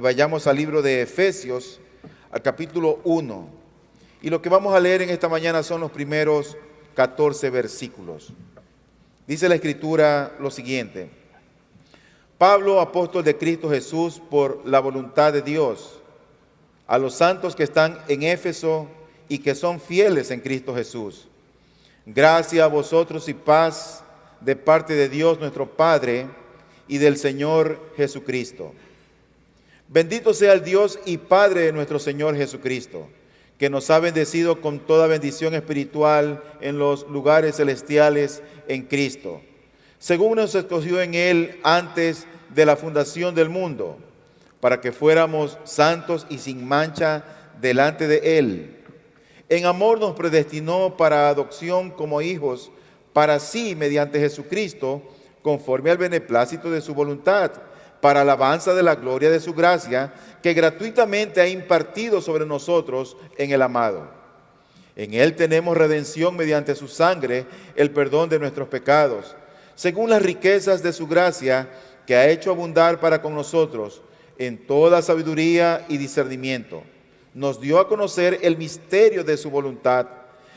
Vayamos al libro de Efesios, al capítulo 1. Y lo que vamos a leer en esta mañana son los primeros 14 versículos. Dice la Escritura lo siguiente: Pablo, apóstol de Cristo Jesús, por la voluntad de Dios, a los santos que están en Éfeso y que son fieles en Cristo Jesús. Gracia a vosotros y paz de parte de Dios nuestro Padre y del Señor Jesucristo. Bendito sea el Dios y Padre de nuestro Señor Jesucristo, que nos ha bendecido con toda bendición espiritual en los lugares celestiales en Cristo, según nos escogió en Él antes de la fundación del mundo, para que fuéramos santos y sin mancha delante de Él. En amor nos predestinó para adopción como hijos para sí mediante Jesucristo, conforme al beneplácito de su voluntad, para alabanza de la gloria de su gracia, que gratuitamente ha impartido sobre nosotros en el amado. En Él tenemos redención mediante su sangre, el perdón de nuestros pecados, según las riquezas de su gracia, que ha hecho abundar para con nosotros en toda sabiduría y discernimiento. Nos dio a conocer el misterio de su voluntad,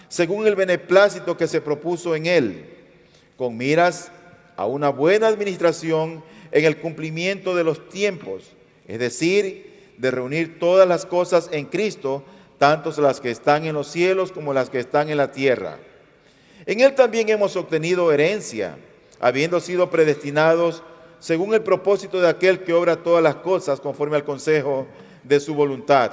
según el beneplácito que se propuso en Él, con miras a una buena administración en el cumplimiento de los tiempos, es decir, de reunir todas las cosas en Cristo, tanto las que están en los cielos como las que están en la tierra. En Él también hemos obtenido herencia, habiendo sido predestinados según el propósito de aquel que obra todas las cosas conforme al consejo de su voluntad,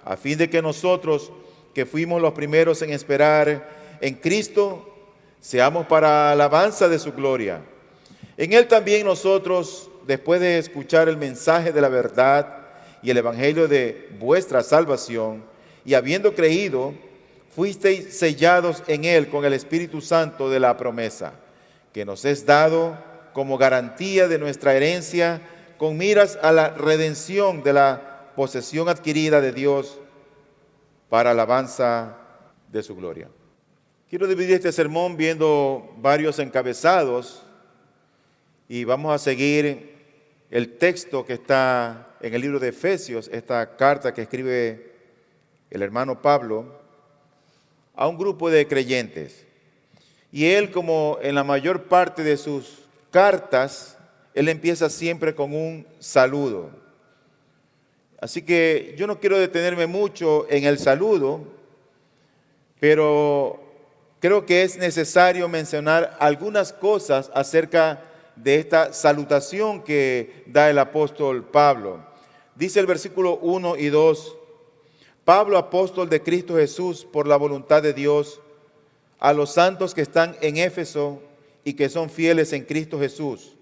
a fin de que nosotros, que fuimos los primeros en esperar en Cristo, seamos para alabanza de su gloria. En Él también nosotros, después de escuchar el mensaje de la verdad y el evangelio de vuestra salvación, y habiendo creído, fuisteis sellados en Él con el Espíritu Santo de la promesa, que nos es dado como garantía de nuestra herencia, con miras a la redención de la posesión adquirida de Dios para alabanza de su gloria. Quiero dividir este sermón viendo varios encabezados y vamos a seguir el texto que está en el libro de Efesios, esta carta que escribe el hermano Pablo a un grupo de creyentes. Y él, como en la mayor parte de sus cartas, él empieza siempre con un saludo. Así que yo no quiero detenerme mucho en el saludo, pero creo que es necesario mencionar algunas cosas acerca de esta salutación que da el apóstol Pablo. Dice el versículo 1 y 2, Pablo, apóstol de Cristo Jesús, por la voluntad de Dios, a los santos que están en Éfeso y que son fieles en Cristo Jesús.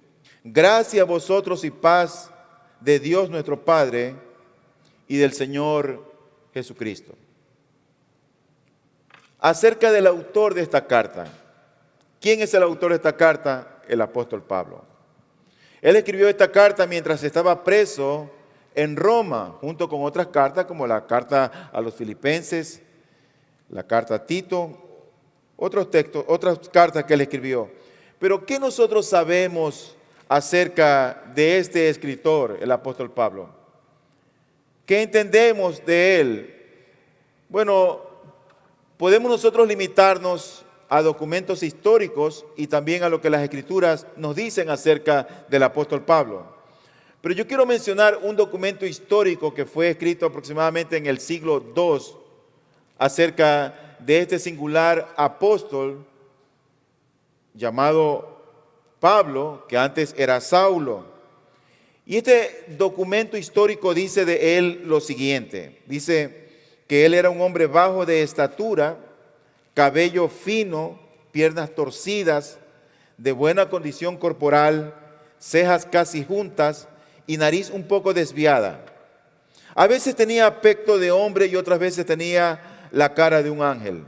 Gracia a vosotros y paz de Dios nuestro Padre y del Señor Jesucristo. Acerca del autor de esta carta. ¿Quién es el autor de esta carta? El apóstol Pablo. Él escribió esta carta mientras estaba preso en Roma, junto con otras cartas como la carta a los Filipenses, la carta a Tito, otros textos, otras cartas que él escribió. Pero ¿qué nosotros sabemos acerca de este escritor, el apóstol Pablo? ¿Qué entendemos de él? Bueno, podemos nosotros limitarnos a documentos históricos y también a lo que las Escrituras nos dicen acerca del apóstol Pablo. Pero yo quiero mencionar un documento histórico que fue escrito aproximadamente en el siglo II acerca de este singular apóstol llamado Pablo, que antes era Saulo. Y este documento histórico dice de él lo siguiente. Dice que él era un hombre bajo de estatura, cabello fino, piernas torcidas, de buena condición corporal, cejas casi juntas y nariz un poco desviada. A veces tenía aspecto de hombre y otras veces tenía la cara de un ángel.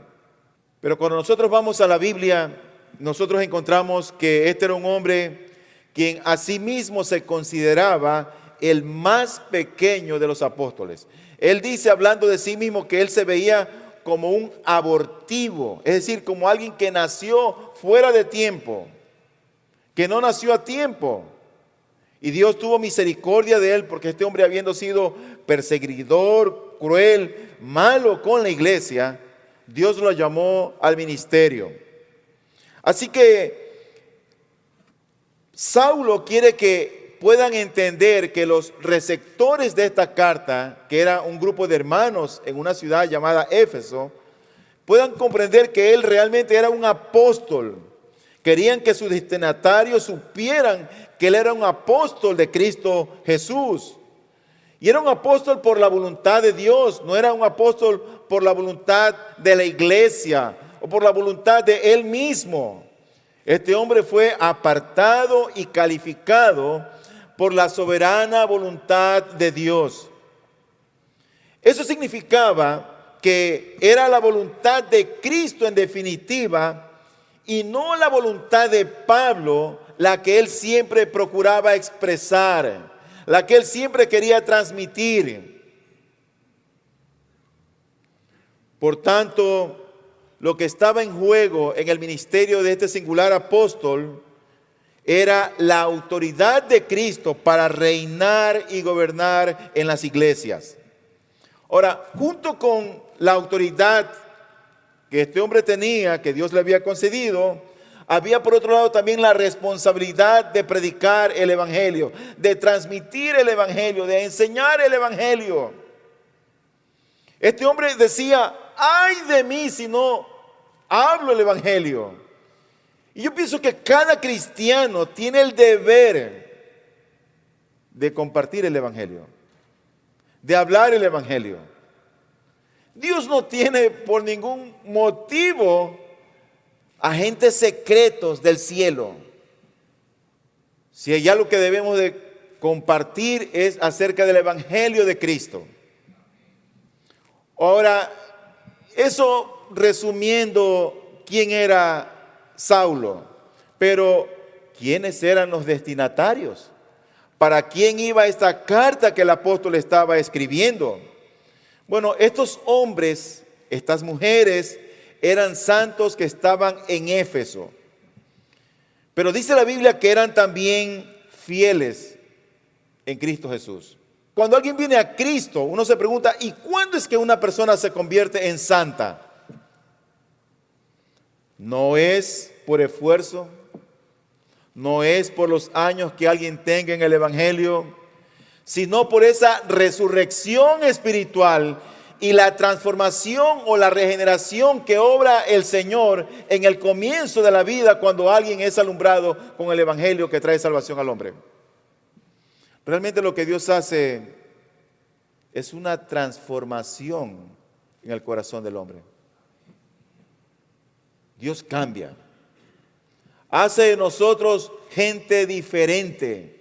Pero cuando nosotros vamos a la Biblia, nosotros encontramos que este era un hombre quien a sí mismo se consideraba el más pequeño de los apóstoles. Él dice, hablando de sí mismo, que él se veía como un abortivo, es decir, como alguien que nació fuera de tiempo, que no nació a tiempo. Y Dios tuvo misericordia de él porque este hombre, habiendo sido perseguidor, cruel, malo con la iglesia, Dios lo llamó al ministerio. Así que Saulo quiere que puedan entender que los receptores de esta carta, que era un grupo de hermanos en una ciudad llamada Éfeso, puedan comprender que él realmente era un apóstol. Querían que sus destinatarios supieran que él era un apóstol de Cristo Jesús. Y era un apóstol por la voluntad de Dios, no era un apóstol por la voluntad de la iglesia o por la voluntad de él mismo. Este hombre fue apartado y calificado por la soberana voluntad de Dios. Eso significaba que era la voluntad de Cristo en definitiva y no la voluntad de Pablo la que él siempre procuraba expresar, la que él siempre quería transmitir. Por tanto, lo que estaba en juego en el ministerio de este singular apóstol era la autoridad de Cristo para reinar y gobernar en las iglesias. Ahora, junto con la autoridad que este hombre tenía, que Dios le había concedido, había por otro lado también la responsabilidad de predicar el evangelio, de transmitir el evangelio, de enseñar el evangelio. Este hombre decía: ay de mí si no hablo el evangelio. Y yo pienso que cada cristiano tiene el deber de compartir el evangelio, de hablar el evangelio. Dios no tiene por ningún motivo agentes secretos del cielo. Si hay algo que debemos de compartir es acerca del evangelio de Cristo. Ahora, eso resumiendo quién era Saulo, pero ¿quiénes eran los destinatarios? ¿Para quién iba esta carta que el apóstol estaba escribiendo? Bueno, estos hombres, estas mujeres, eran santos que estaban en Éfeso. Pero dice la Biblia que eran también fieles en Cristo Jesús. Cuando alguien viene a Cristo, uno se pregunta: ¿y cuándo es que una persona se convierte en santa? No es por esfuerzo, no es por los años que alguien tenga en el evangelio, sino por esa resurrección espiritual y la transformación o la regeneración que obra el Señor en el comienzo de la vida cuando alguien es alumbrado con el evangelio que trae salvación al hombre. Realmente lo que Dios hace es una transformación en el corazón del hombre. Dios cambia, hace de nosotros gente diferente.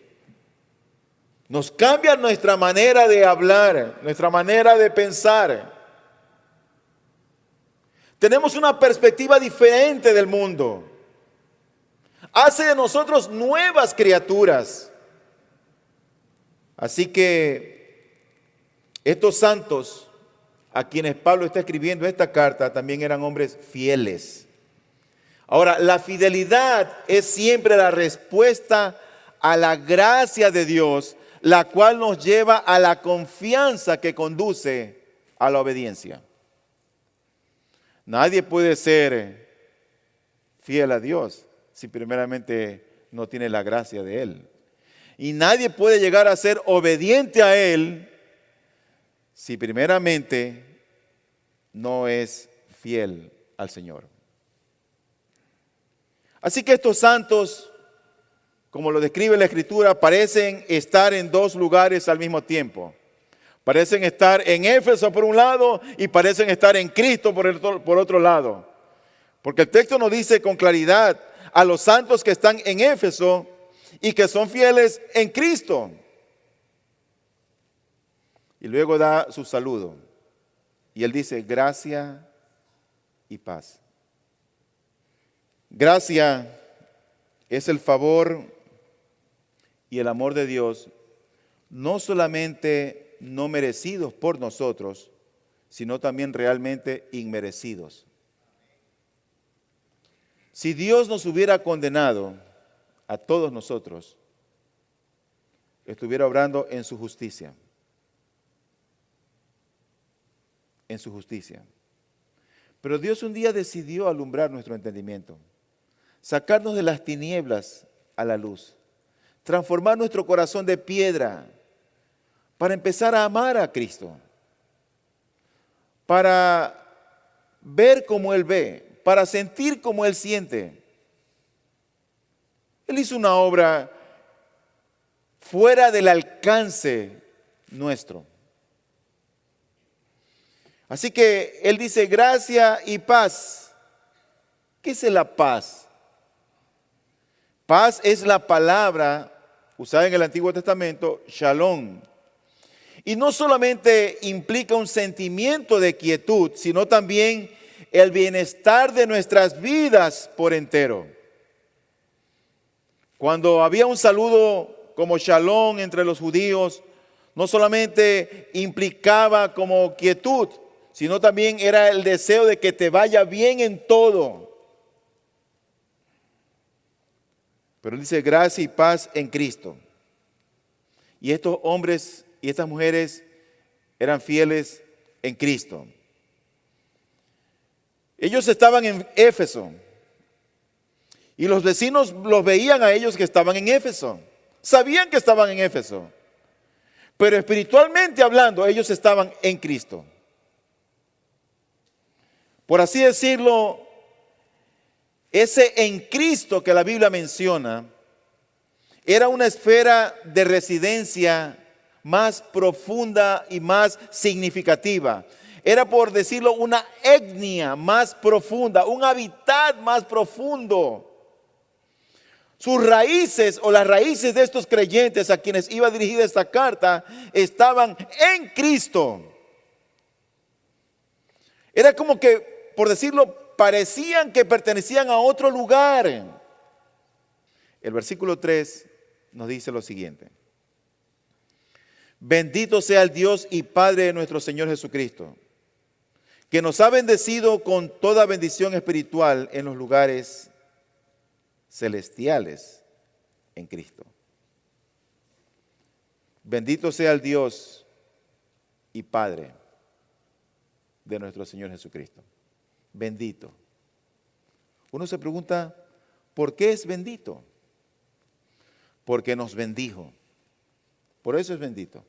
Nos cambia nuestra manera de hablar, nuestra manera de pensar. Tenemos una perspectiva diferente del mundo. Hace de nosotros nuevas criaturas. Así que estos santos a quienes Pablo está escribiendo esta carta también eran hombres fieles. Ahora, la fidelidad es siempre la respuesta a la gracia de Dios, la cual nos lleva a la confianza que conduce a la obediencia. Nadie puede ser fiel a Dios si primeramente no tiene la gracia de Él. Y nadie puede llegar a ser obediente a Él si primeramente no es fiel al Señor. Así que estos santos, como lo describe la Escritura, parecen estar en dos lugares al mismo tiempo. Parecen estar en Éfeso por un lado y parecen estar en Cristo por otro lado. Porque el texto nos dice con claridad a los santos que están en Éfeso y que son fieles en Cristo. Y luego da su saludo. Y él dice: gracia y paz. Gracia es el favor y el amor de Dios, no solamente no merecidos por nosotros, sino también realmente inmerecidos. Si Dios nos hubiera condenado a todos nosotros, estuviera obrando en su justicia. En su justicia. Pero Dios un día decidió alumbrar nuestro entendimiento, sacarnos de las tinieblas a la luz, transformar nuestro corazón de piedra para empezar a amar a Cristo, para ver como Él ve, para sentir como Él siente. Él hizo una obra fuera del alcance nuestro. Así que Él dice gracia y paz. ¿Qué es la paz? Paz es la palabra usada en el Antiguo Testamento, shalom. Y no solamente implica un sentimiento de quietud, sino también el bienestar de nuestras vidas por entero. Cuando había un saludo como shalom entre los judíos, no solamente implicaba como quietud, sino también era el deseo de que te vaya bien en todo. Pero él dice gracia y paz en Cristo. Y estos hombres y estas mujeres eran fieles en Cristo. Ellos estaban en Éfeso. Y los vecinos los veían a ellos que estaban en Éfeso. Sabían que estaban en Éfeso. Pero espiritualmente hablando, ellos estaban en Cristo. Por así decirlo, ese en Cristo que la Biblia menciona, era una esfera de residencia más profunda y más significativa. Era, por decirlo, una etnia más profunda, un hábitat más profundo. Sus raíces o las raíces de estos creyentes a quienes iba dirigida esta carta estaban en Cristo. Era como que, por decirlo, parecían que pertenecían a otro lugar. El versículo 3 nos dice lo siguiente. Bendito sea el Dios y Padre de nuestro Señor Jesucristo, que nos ha bendecido con toda bendición espiritual en los lugares celestiales en Cristo. Bendito sea el Dios y Padre de nuestro Señor Jesucristo. Bendito. Uno se pregunta, ¿por qué es bendito? Porque nos bendijo. Por eso es bendito.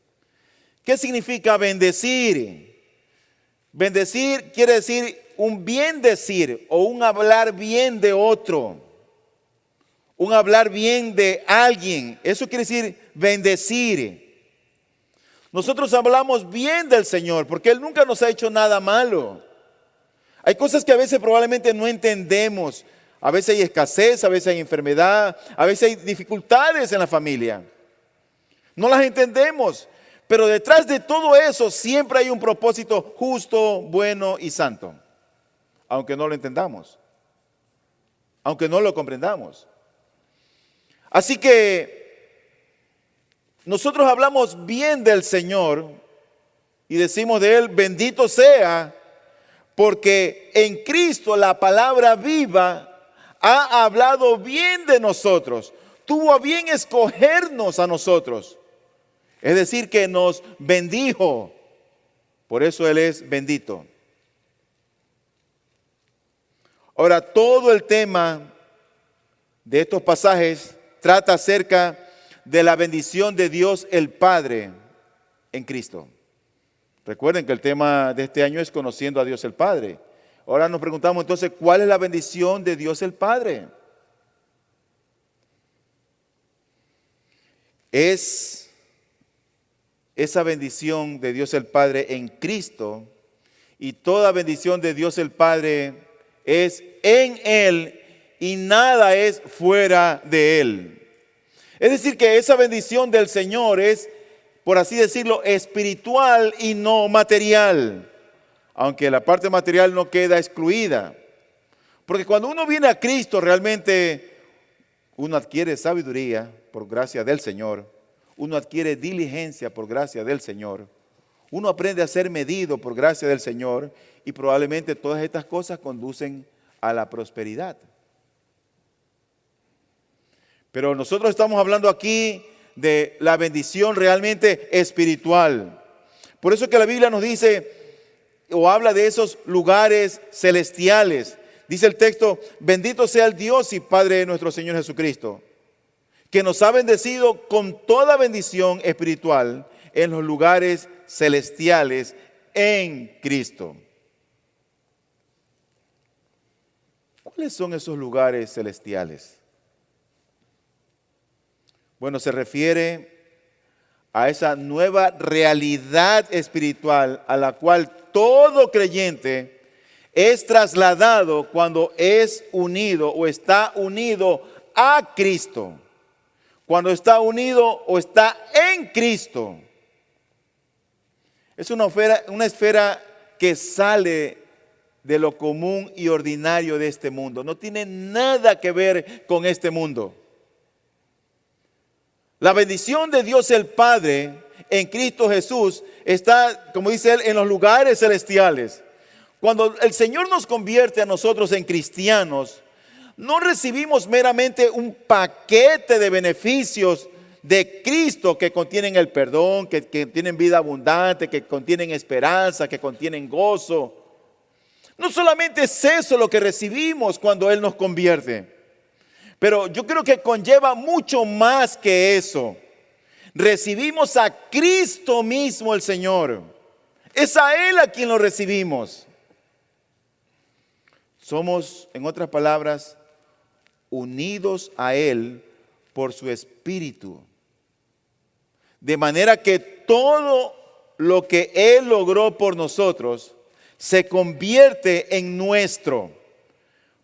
¿Qué significa bendecir? Bendecir quiere decir un bien decir o un hablar bien de otro. Un hablar bien de alguien. Eso quiere decir bendecir. Nosotros hablamos bien del Señor porque Él nunca nos ha hecho nada malo. Hay cosas que a veces probablemente no entendemos. A veces hay escasez, a veces hay enfermedad, a veces hay dificultades en la familia. No las entendemos, pero detrás de todo eso siempre hay un propósito justo, bueno y santo. Aunque no lo entendamos, aunque no lo comprendamos. Así que nosotros hablamos bien del Señor y decimos de Él, bendito sea, porque en Cristo la palabra viva ha hablado bien de nosotros. Tuvo a bien escogernos a nosotros. Es decir, que nos bendijo. Por eso Él es bendito. Ahora, todo el tema de estos pasajes trata acerca de la bendición de Dios el Padre en Cristo. Recuerden que el tema de este año es conociendo a Dios el Padre. Ahora nos preguntamos entonces, ¿cuál es la bendición de Dios el Padre? Es esa bendición de Dios el Padre en Cristo, y toda bendición de Dios el Padre es en Él y nada es fuera de Él. Es decir, que esa bendición del Señor es, por así decirlo, espiritual y no material, aunque la parte material no queda excluida. Porque cuando uno viene a Cristo, realmente uno adquiere sabiduría por gracia del Señor, uno adquiere diligencia por gracia del Señor, uno aprende a ser medido por gracia del Señor, y probablemente todas estas cosas conducen a la prosperidad. Pero nosotros estamos hablando aquí de la bendición realmente espiritual. Por eso que la Biblia nos dice o habla de esos lugares celestiales. Dice el texto: bendito sea el Dios y Padre de nuestro Señor Jesucristo, que nos ha bendecido con toda bendición espiritual en los lugares celestiales en Cristo. ¿Cuáles son esos lugares celestiales? Bueno, se refiere a esa nueva realidad espiritual a la cual todo creyente es trasladado cuando es unido o está unido a Cristo. Cuando está unido o está en Cristo. Es una esfera que sale de lo común y ordinario de este mundo. No tiene nada que ver con este mundo. La bendición de Dios el Padre en Cristo Jesús está, como dice él, en los lugares celestiales. Cuando el Señor nos convierte a nosotros en cristianos, no recibimos meramente un paquete de beneficios de Cristo que contienen el perdón, que contienen vida abundante, que contienen esperanza, que contienen gozo. No solamente es eso lo que recibimos cuando Él nos convierte, pero yo creo que conlleva mucho más que eso. Recibimos a Cristo mismo, el Señor. Es a Él a quien lo recibimos. Somos, en otras palabras, unidos a Él por su Espíritu. De manera que todo lo que Él logró por nosotros se convierte en nuestro.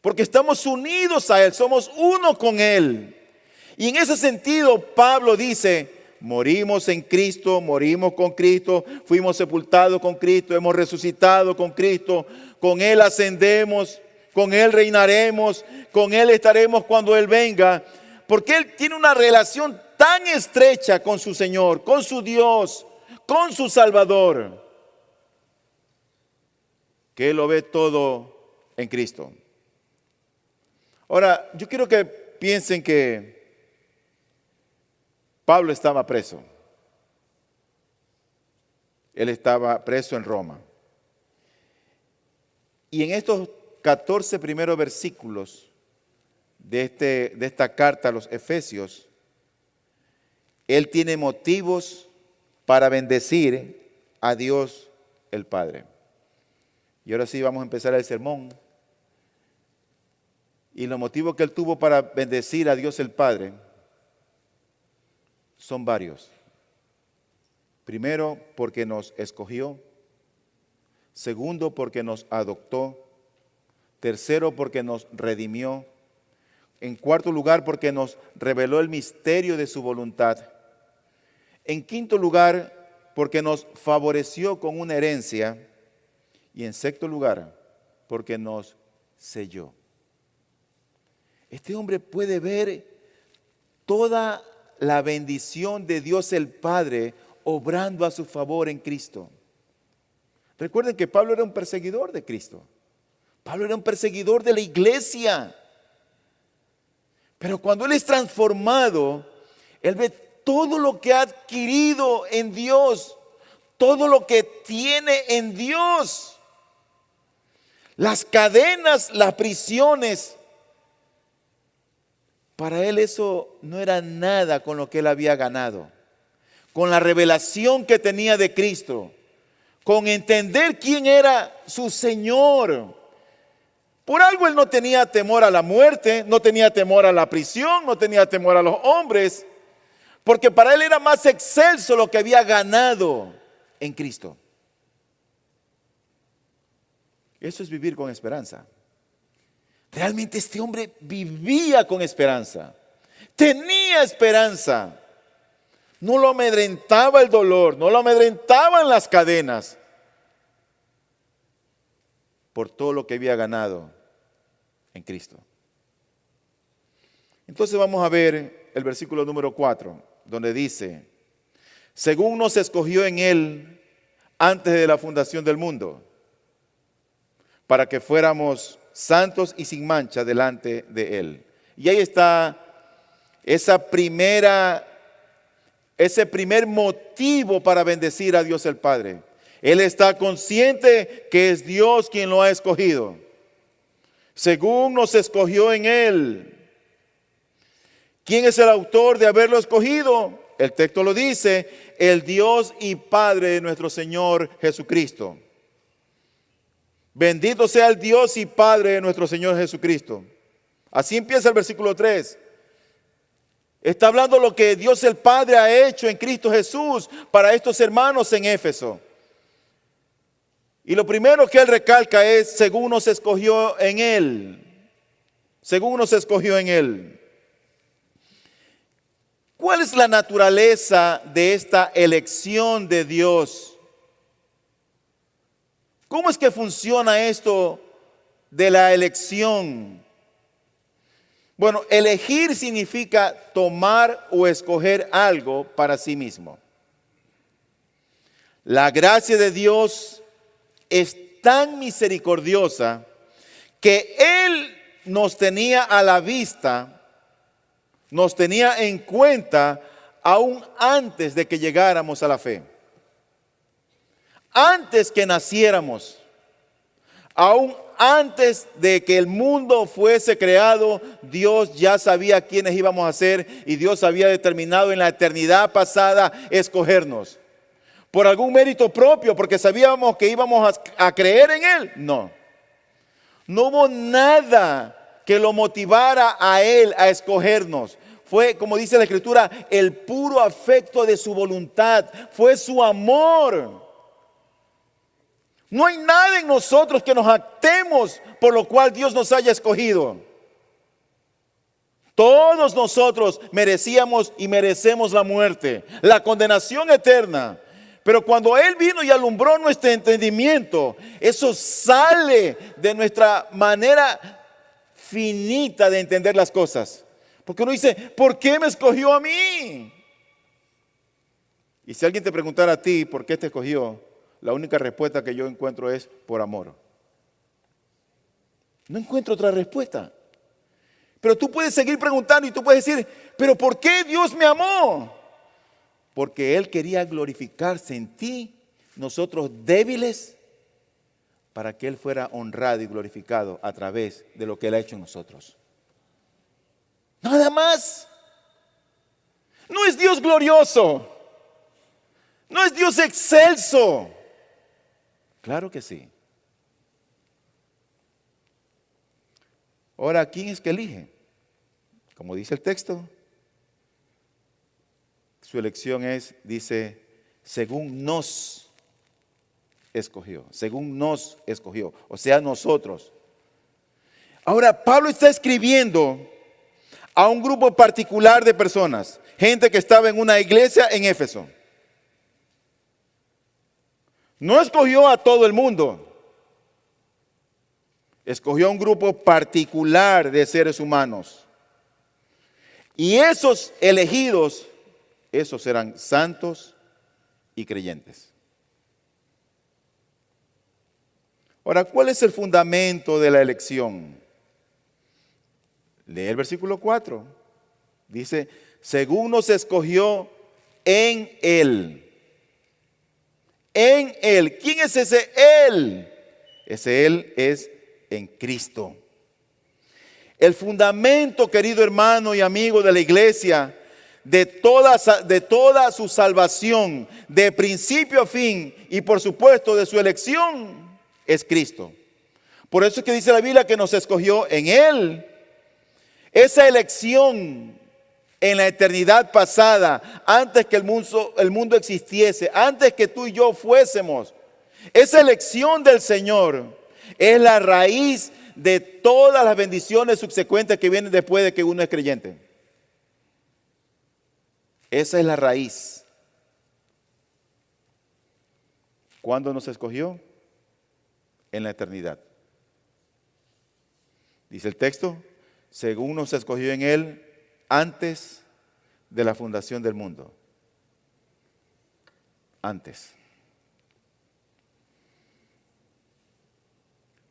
Porque estamos unidos a Él, somos uno con Él. Y en ese sentido Pablo dice: morimos en Cristo, morimos con Cristo, fuimos sepultados con Cristo, hemos resucitado con Cristo, con Él ascendemos, con Él reinaremos, con Él estaremos cuando Él venga. Porque Él tiene una relación tan estrecha con su Señor, con su Dios, con su Salvador, que Él lo ve todo en Cristo. Ahora, yo quiero que piensen que Pablo estaba preso. Él estaba preso en Roma. Y en estos 14 primeros versículos de esta carta a los Efesios, él tiene motivos para bendecir a Dios el Padre. Y ahora sí vamos a empezar el sermón. Y los motivos que él tuvo para bendecir a Dios el Padre son varios. Primero, porque nos escogió. Segundo, porque nos adoptó. Tercero, porque nos redimió. En cuarto lugar, porque nos reveló el misterio de su voluntad. En quinto lugar, porque nos favoreció con una herencia. Y en sexto lugar, porque nos selló. Este hombre puede ver toda la bendición de Dios el Padre obrando a su favor en Cristo. Recuerden que Pablo era un perseguidor de Cristo. Pablo era un perseguidor de la iglesia. Pero cuando él es transformado, él ve todo lo que ha adquirido en Dios, todo lo que tiene en Dios. Las cadenas, las prisiones. Para él eso no era nada con lo que él había ganado. Con la revelación que tenía de Cristo, con entender quién era su Señor. Por algo él no tenía temor a la muerte, no tenía temor a la prisión, no tenía temor a los hombres, porque para él era más excelso lo que había ganado en Cristo. Eso es vivir con esperanza. Realmente este hombre vivía con esperanza, tenía esperanza. No lo amedrentaba el dolor, no lo amedrentaban las cadenas, por todo lo que había ganado en Cristo. Entonces vamos a ver el versículo número 4, donde dice: según nos escogió en Él antes de la fundación del mundo, para que fuéramos santos y sin mancha delante de Él. Y ahí está esa primera ese primer motivo para bendecir a Dios el Padre. Él está consciente que es Dios quien lo ha escogido, según nos escogió en Él. ¿Quién es el autor de haberlo escogido? El texto lo dice: el Dios y Padre de nuestro Señor Jesucristo. Bendito sea el Dios y Padre de nuestro Señor Jesucristo. Así empieza el versículo 3. Está hablando lo que Dios el Padre ha hecho en Cristo Jesús para estos hermanos en Éfeso. Y lo primero que él recalca es: según nos escogió en Él. Según nos escogió en Él. ¿Cuál es la naturaleza de esta elección de Dios? ¿Cómo es que funciona esto de la elección? Bueno, elegir significa tomar o escoger algo para sí mismo. La gracia de Dios es tan misericordiosa que Él nos tenía a la vista, nos tenía en cuenta aún antes de que llegáramos a la fe. Antes que naciéramos, aún antes de que el mundo fuese creado, Dios ya sabía quiénes íbamos a ser y Dios había determinado en la eternidad pasada escogernos. ¿Por algún mérito propio? ¿Porque sabíamos que íbamos a creer en Él? No. No hubo nada que lo motivara a Él a escogernos. Fue, como dice la Escritura, el puro afecto de su voluntad. Fue su amor. No hay nada en nosotros que nos actemos por lo cual Dios nos haya escogido. Todos nosotros merecíamos y merecemos la muerte, la condenación eterna. Pero cuando Él vino y alumbró nuestro entendimiento, eso sale de nuestra manera finita de entender las cosas. Porque uno dice: ¿por qué me escogió a mí? Y si alguien te preguntara a ti por qué te escogió, la única respuesta que yo encuentro es: por amor. No encuentro otra respuesta. Pero tú puedes seguir preguntando y tú puedes decir: ¿pero por qué Dios me amó? Porque Él quería glorificarse en ti, nosotros débiles, para que Él fuera honrado y glorificado a través de lo que Él ha hecho en nosotros. Nada más. No es Dios glorioso. No es Dios excelso. Claro que sí. Ahora, ¿quién es que elige? Como dice el texto, su elección es, dice, según nos escogió. Según nos escogió. O sea, nosotros. Ahora, Pablo está escribiendo a un grupo particular de personas. Gente que estaba en una iglesia en Éfeso. No escogió a todo el mundo. Escogió a un grupo particular de seres humanos. Y esos elegidos, esos eran santos y creyentes. Ahora, ¿cuál es el fundamento de la elección? Lee el versículo 4. Dice: según nos escogió en Él. En Él. ¿Quién es ese Él? Ese Él es en Cristo. El fundamento, querido hermano y amigo de la iglesia, de toda su salvación, de principio a fin y por supuesto de su elección, es Cristo. Por eso es que dice la Biblia que nos escogió en Él. Esa elección en la eternidad pasada, antes que el mundo existiese, antes que tú y yo fuésemos, esa elección del Señor es la raíz de todas las bendiciones subsecuentes que vienen después de que uno es creyente. Esa es la raíz. ¿Cuándo nos escogió? En la eternidad. Dice el texto: según nos escogió en Él antes de la fundación del mundo. Antes.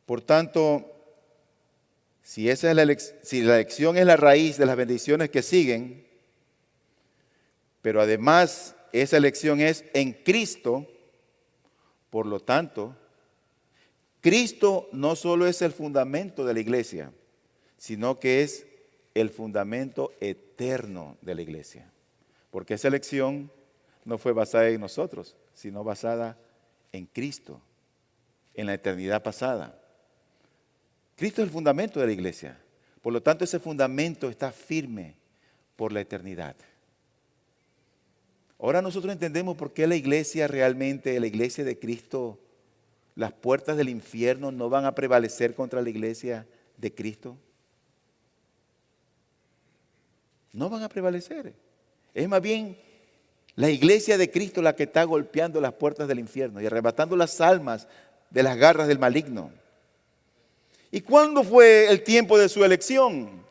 Por tanto, si la elección es la raíz de las bendiciones que siguen, Pero además, esa elección es en Cristo. Por lo tanto, Cristo no solo es el fundamento de la iglesia, sino que es el fundamento eterno de la iglesia. Porque esa elección no fue basada en nosotros, sino basada en Cristo, en la eternidad pasada. Cristo es el fundamento de la iglesia. Por lo tanto, ese fundamento está firme por la eternidad. Ahora nosotros entendemos por qué la iglesia realmente, la iglesia de Cristo, las puertas del infierno no van a prevalecer contra la iglesia de Cristo. No van a prevalecer. Es más bien la iglesia de Cristo la que está golpeando las puertas del infierno y arrebatando las almas de las garras del maligno. ¿Y cuándo fue el tiempo de su elección?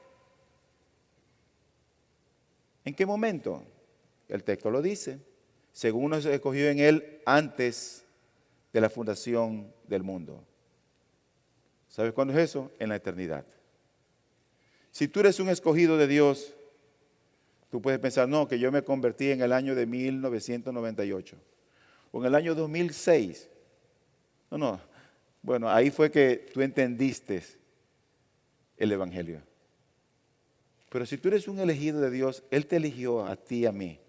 ¿En qué momento? El texto lo dice. Según nos escogió en él antes de la fundación del mundo. ¿Sabes cuándo es eso? En la eternidad. Si tú eres un escogido de Dios, tú puedes pensar, no, que yo me convertí en el año de 1998 o en el año 2006. No. Bueno, ahí fue que tú entendiste el Evangelio. Pero si tú eres un elegido de Dios, Él te eligió a ti y a mí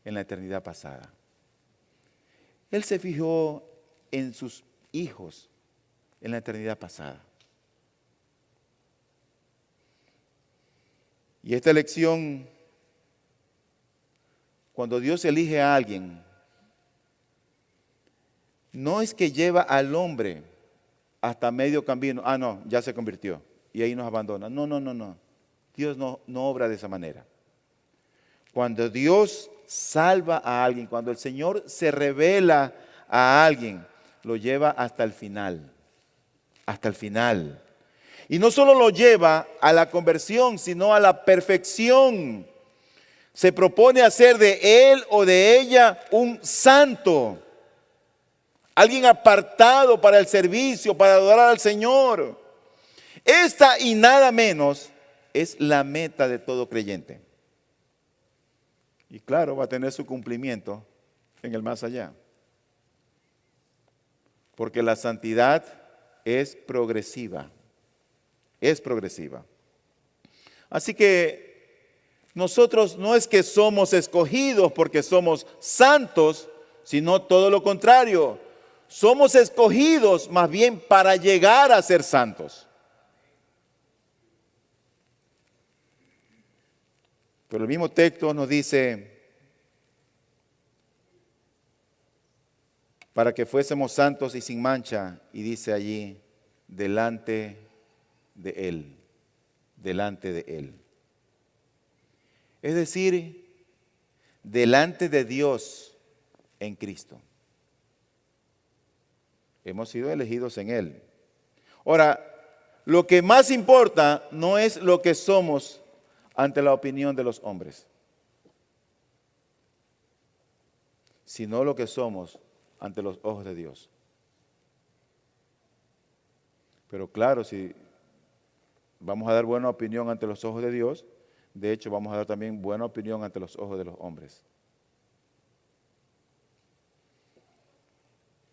en la eternidad pasada. Él se fijó en sus hijos en la eternidad pasada. Y esta elección, cuando Dios elige a alguien, no es que lleva al hombre hasta medio camino. No, ya se convirtió y ahí nos abandona. No. Dios no obra de esa manera. Cuando Dios salva a alguien, cuando el Señor se revela a alguien, lo lleva hasta el final. Hasta el final. Y no solo lo lleva a la conversión, sino a la perfección. Se propone hacer de él o de ella un santo. Alguien apartado para el servicio, para adorar al Señor. Esta y nada menos es la meta de todo creyente. Y claro, va a tener su cumplimiento en el más allá. Porque la santidad es progresiva. Es progresiva. Así que nosotros no es que somos escogidos porque somos santos, sino todo lo contrario. Somos escogidos más bien para llegar a ser santos. Pero el mismo texto nos dice, para que fuésemos santos y sin mancha, y dice allí, delante de Él, delante de Él. Es decir, delante de Dios en Cristo. Hemos sido elegidos en Él. Ahora, lo que más importa no es lo que somos ante la opinión de los hombres, sino lo que somos ante los ojos de Dios. Pero claro, si vamos a dar buena opinión ante los ojos de Dios, de hecho vamos a dar también buena opinión ante los ojos de los hombres.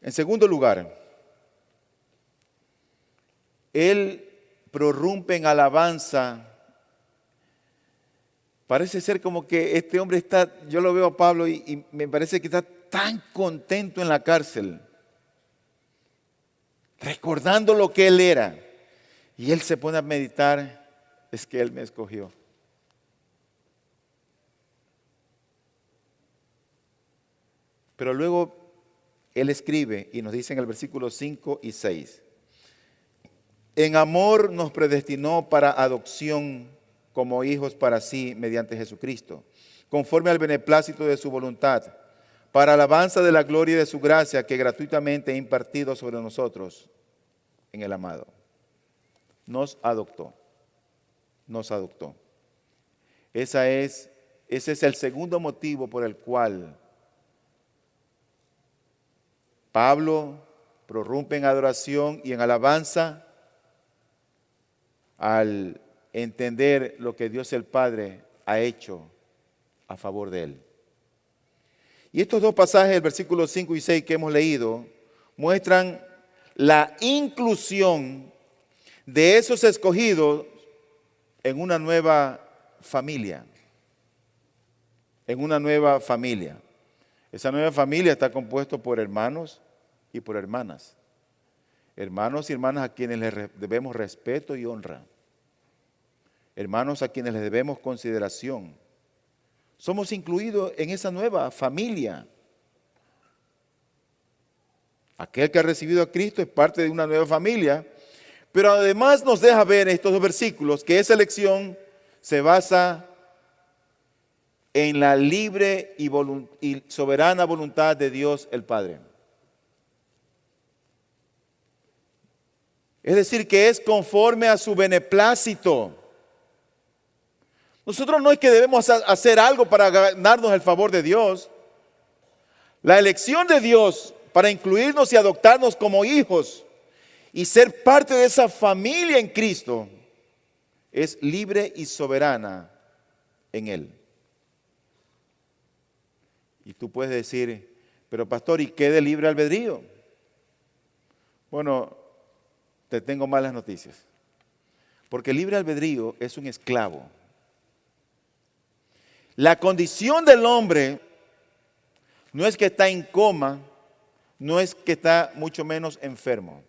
En segundo lugar, Él prorrumpe en alabanza. Parece ser como que este hombre está, yo lo veo a Pablo y me parece que está tan contento en la cárcel, recordando lo que él era. Y él se pone a meditar, es que Él me escogió. Pero luego él escribe y nos dice en el versículo 5 y 6, en amor nos predestinó para adopción como hijos para sí mediante Jesucristo, conforme al beneplácito de su voluntad, para alabanza de la gloria de su gracia que gratuitamente ha impartido sobre nosotros en el amado. Nos adoptó. Ese es el segundo motivo por el cual Pablo prorrumpe en adoración y en alabanza al entender lo que Dios el Padre ha hecho a favor de él. Y estos dos pasajes, el versículo 5 y 6 que hemos leído, muestran la inclusión de esos escogidos en una nueva familia. En una nueva familia. Esa nueva familia está compuesta por hermanos y por hermanas. Hermanos y hermanas a quienes les debemos respeto y honra. Hermanos a quienes les debemos consideración. Somos incluidos en esa nueva familia. Aquel que ha recibido a Cristo es parte de una nueva familia, pero además nos deja ver en estos dos versículos que esa elección se basa en la libre y soberana voluntad de Dios el Padre. Es decir, que es conforme a su beneplácito. Nosotros no es que debemos hacer algo para ganarnos el favor de Dios. La elección de Dios para incluirnos y adoptarnos como hijos y ser parte de esa familia en Cristo es libre y soberana en Él. Y tú puedes decir, pero pastor, ¿y qué de libre albedrío? Bueno, te tengo malas noticias. Porque el libre albedrío es un esclavo. La condición del hombre no es que está en coma, no es que está mucho menos enfermo.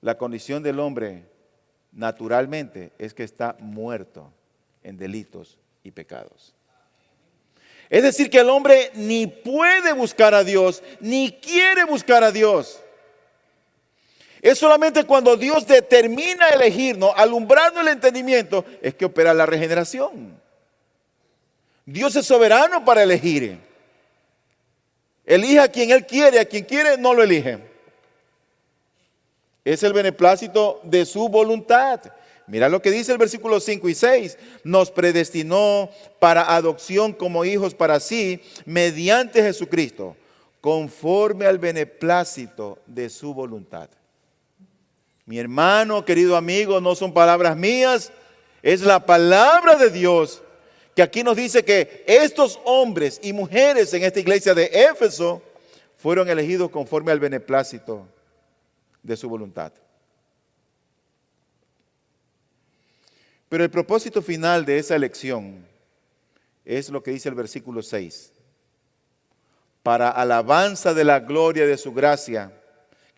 La condición del hombre naturalmente es que está muerto en delitos y pecados. Es decir, que el hombre ni puede buscar a Dios, ni quiere buscar a Dios. Es solamente cuando Dios determina elegirnos, alumbrando el entendimiento, es que opera la regeneración. Dios es soberano para elegir. Elige a quien Él quiere, a quien quiere no lo elige. Es el beneplácito de su voluntad. Mira lo que dice el versículo 5 y 6. Nos predestinó para adopción como hijos para sí, mediante Jesucristo, conforme al beneplácito de su voluntad. Mi hermano, querido amigo, no son palabras mías, es la palabra de Dios, que aquí nos dice que estos hombres y mujeres en esta iglesia de Éfeso fueron elegidos conforme al beneplácito de su voluntad. Pero el propósito final de esa elección es lo que dice el versículo 6. Para alabanza de la gloria de su gracia,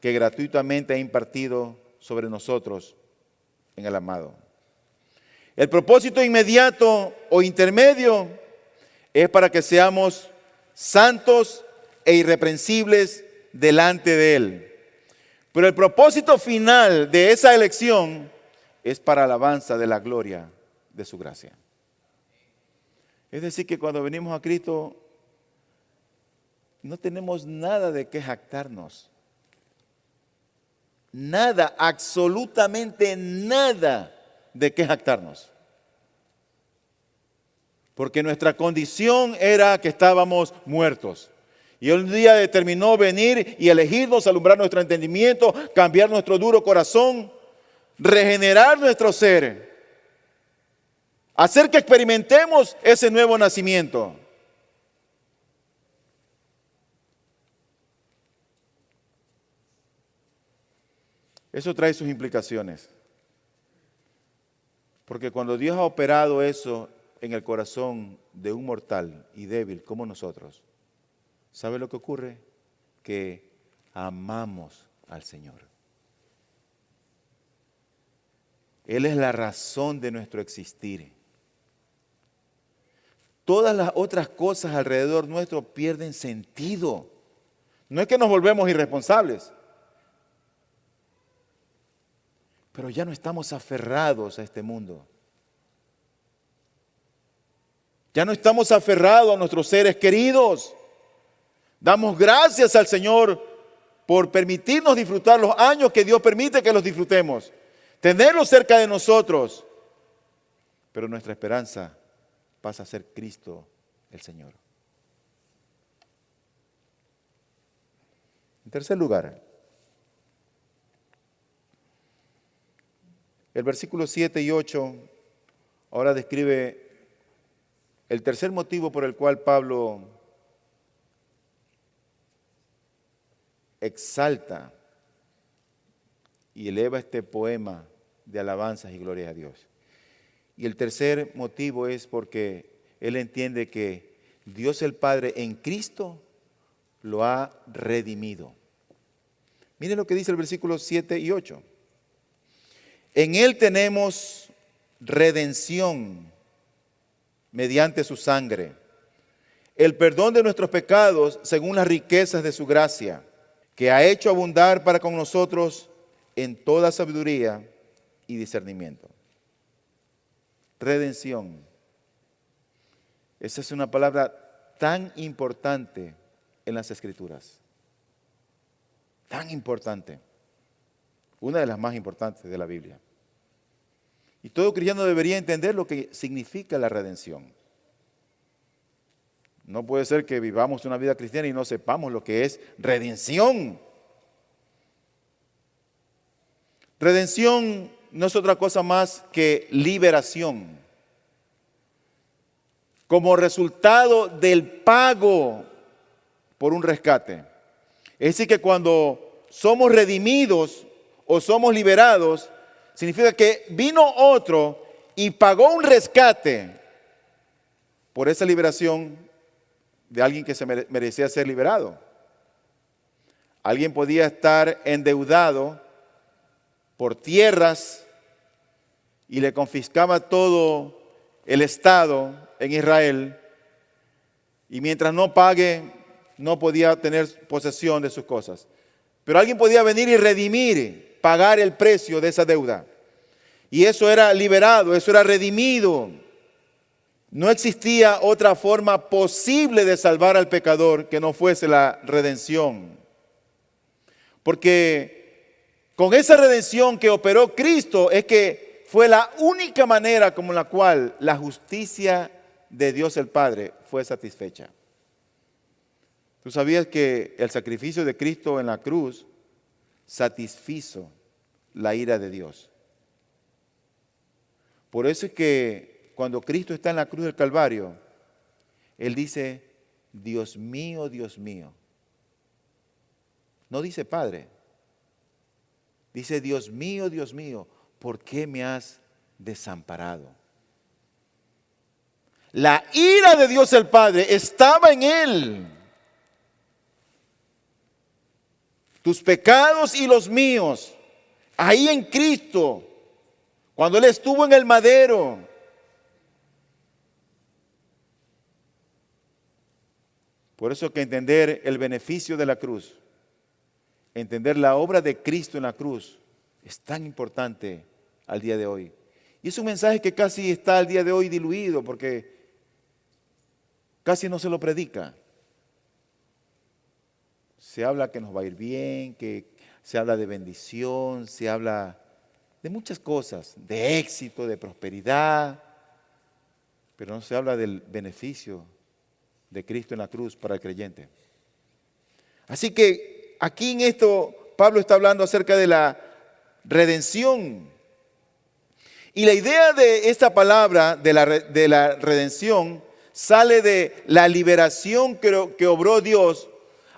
que gratuitamente ha impartido sobre nosotros en el amado. El propósito inmediato o intermedio es para que seamos santos e irreprensibles delante de Él. Pero el propósito final de esa elección es para alabanza de la gloria de su gracia. Es decir, que cuando venimos a Cristo no tenemos nada de qué jactarnos. Nada, absolutamente nada de qué jactarnos. Porque nuestra condición era que estábamos muertos. Y un día determinó venir y elegirnos, alumbrar nuestro entendimiento, cambiar nuestro duro corazón, regenerar nuestro ser, hacer que experimentemos ese nuevo nacimiento. Eso trae sus implicaciones. Porque cuando Dios ha operado eso en el corazón de un mortal y débil como nosotros, ¿sabe lo que ocurre? Que amamos al Señor. Él es la razón de nuestro existir. Todas las otras cosas alrededor nuestro pierden sentido. No es que nos volvemos irresponsables, pero ya no estamos aferrados a este mundo. Ya no estamos aferrados a nuestros seres queridos. Damos gracias al Señor por permitirnos disfrutar los años que Dios permite que los disfrutemos. Tenerlos cerca de nosotros. Pero nuestra esperanza pasa a ser Cristo el Señor. En tercer lugar, el versículo 7 y 8 ahora describe el tercer motivo por el cual Pablo exalta y eleva este poema de alabanzas y gloria a Dios. Y el tercer motivo es porque él entiende que Dios el Padre en Cristo lo ha redimido. Miren lo que dice el versículo 7 y 8. En Él tenemos redención mediante su sangre, el perdón de nuestros pecados según las riquezas de su gracia, que ha hecho abundar para con nosotros en toda sabiduría y discernimiento. Redención. Esa es una palabra tan importante en las Escrituras. Tan importante. Una de las más importantes de la Biblia. Y todo cristiano debería entender lo que significa la redención. No puede ser que vivamos una vida cristiana y no sepamos lo que es redención. Redención no es otra cosa más que liberación. Como resultado del pago por un rescate. Es decir, que cuando somos redimidos o somos liberados, significa que vino otro y pagó un rescate por esa liberación de alguien que se merecía ser liberado. Alguien podía estar endeudado por tierras y le confiscaba todo el Estado en Israel, y mientras no pague no podía tener posesión de sus cosas. Pero alguien podía venir y redimir, pagar el precio de esa deuda. Y eso era liberado, eso era redimido. No existía otra forma posible de salvar al pecador que no fuese la redención. Porque con esa redención que operó Cristo es que fue la única manera como la cual la justicia de Dios el Padre fue satisfecha. ¿Tú sabías que el sacrificio de Cristo en la cruz satisfizo la ira de Dios? Por eso es que cuando Cristo está en la cruz del Calvario, Él dice, Dios mío, Dios mío. No dice Padre. Dice, Dios mío, ¿por qué me has desamparado? La ira de Dios el Padre estaba en Él. Tus pecados y los míos, ahí en Cristo, cuando Él estuvo en el madero. Por eso que entender el beneficio de la cruz, entender la obra de Cristo en la cruz, es tan importante al día de hoy. Y es un mensaje que casi está al día de hoy diluido, porque casi no se lo predica. Se habla que nos va a ir bien, que se habla de bendición, se habla de muchas cosas, de éxito, de prosperidad, pero no se habla del beneficio de Cristo en la cruz para el creyente. Así que aquí en esto Pablo está hablando acerca de la redención. Y la idea de esta palabra de la redención sale de la liberación que obró Dios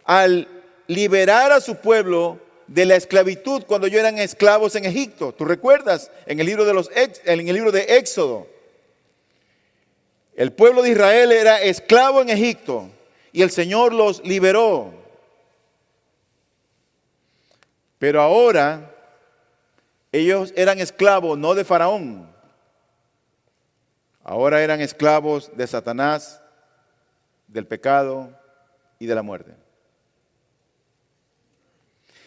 al liberar a su pueblo de la esclavitud cuando ellos eran esclavos en Egipto. ¿Tú recuerdas? En el libro de Éxodo. El pueblo de Israel era esclavo en Egipto y el Señor los liberó. Pero ahora ellos eran esclavos no de Faraón. Ahora eran esclavos de Satanás, del pecado y de la muerte.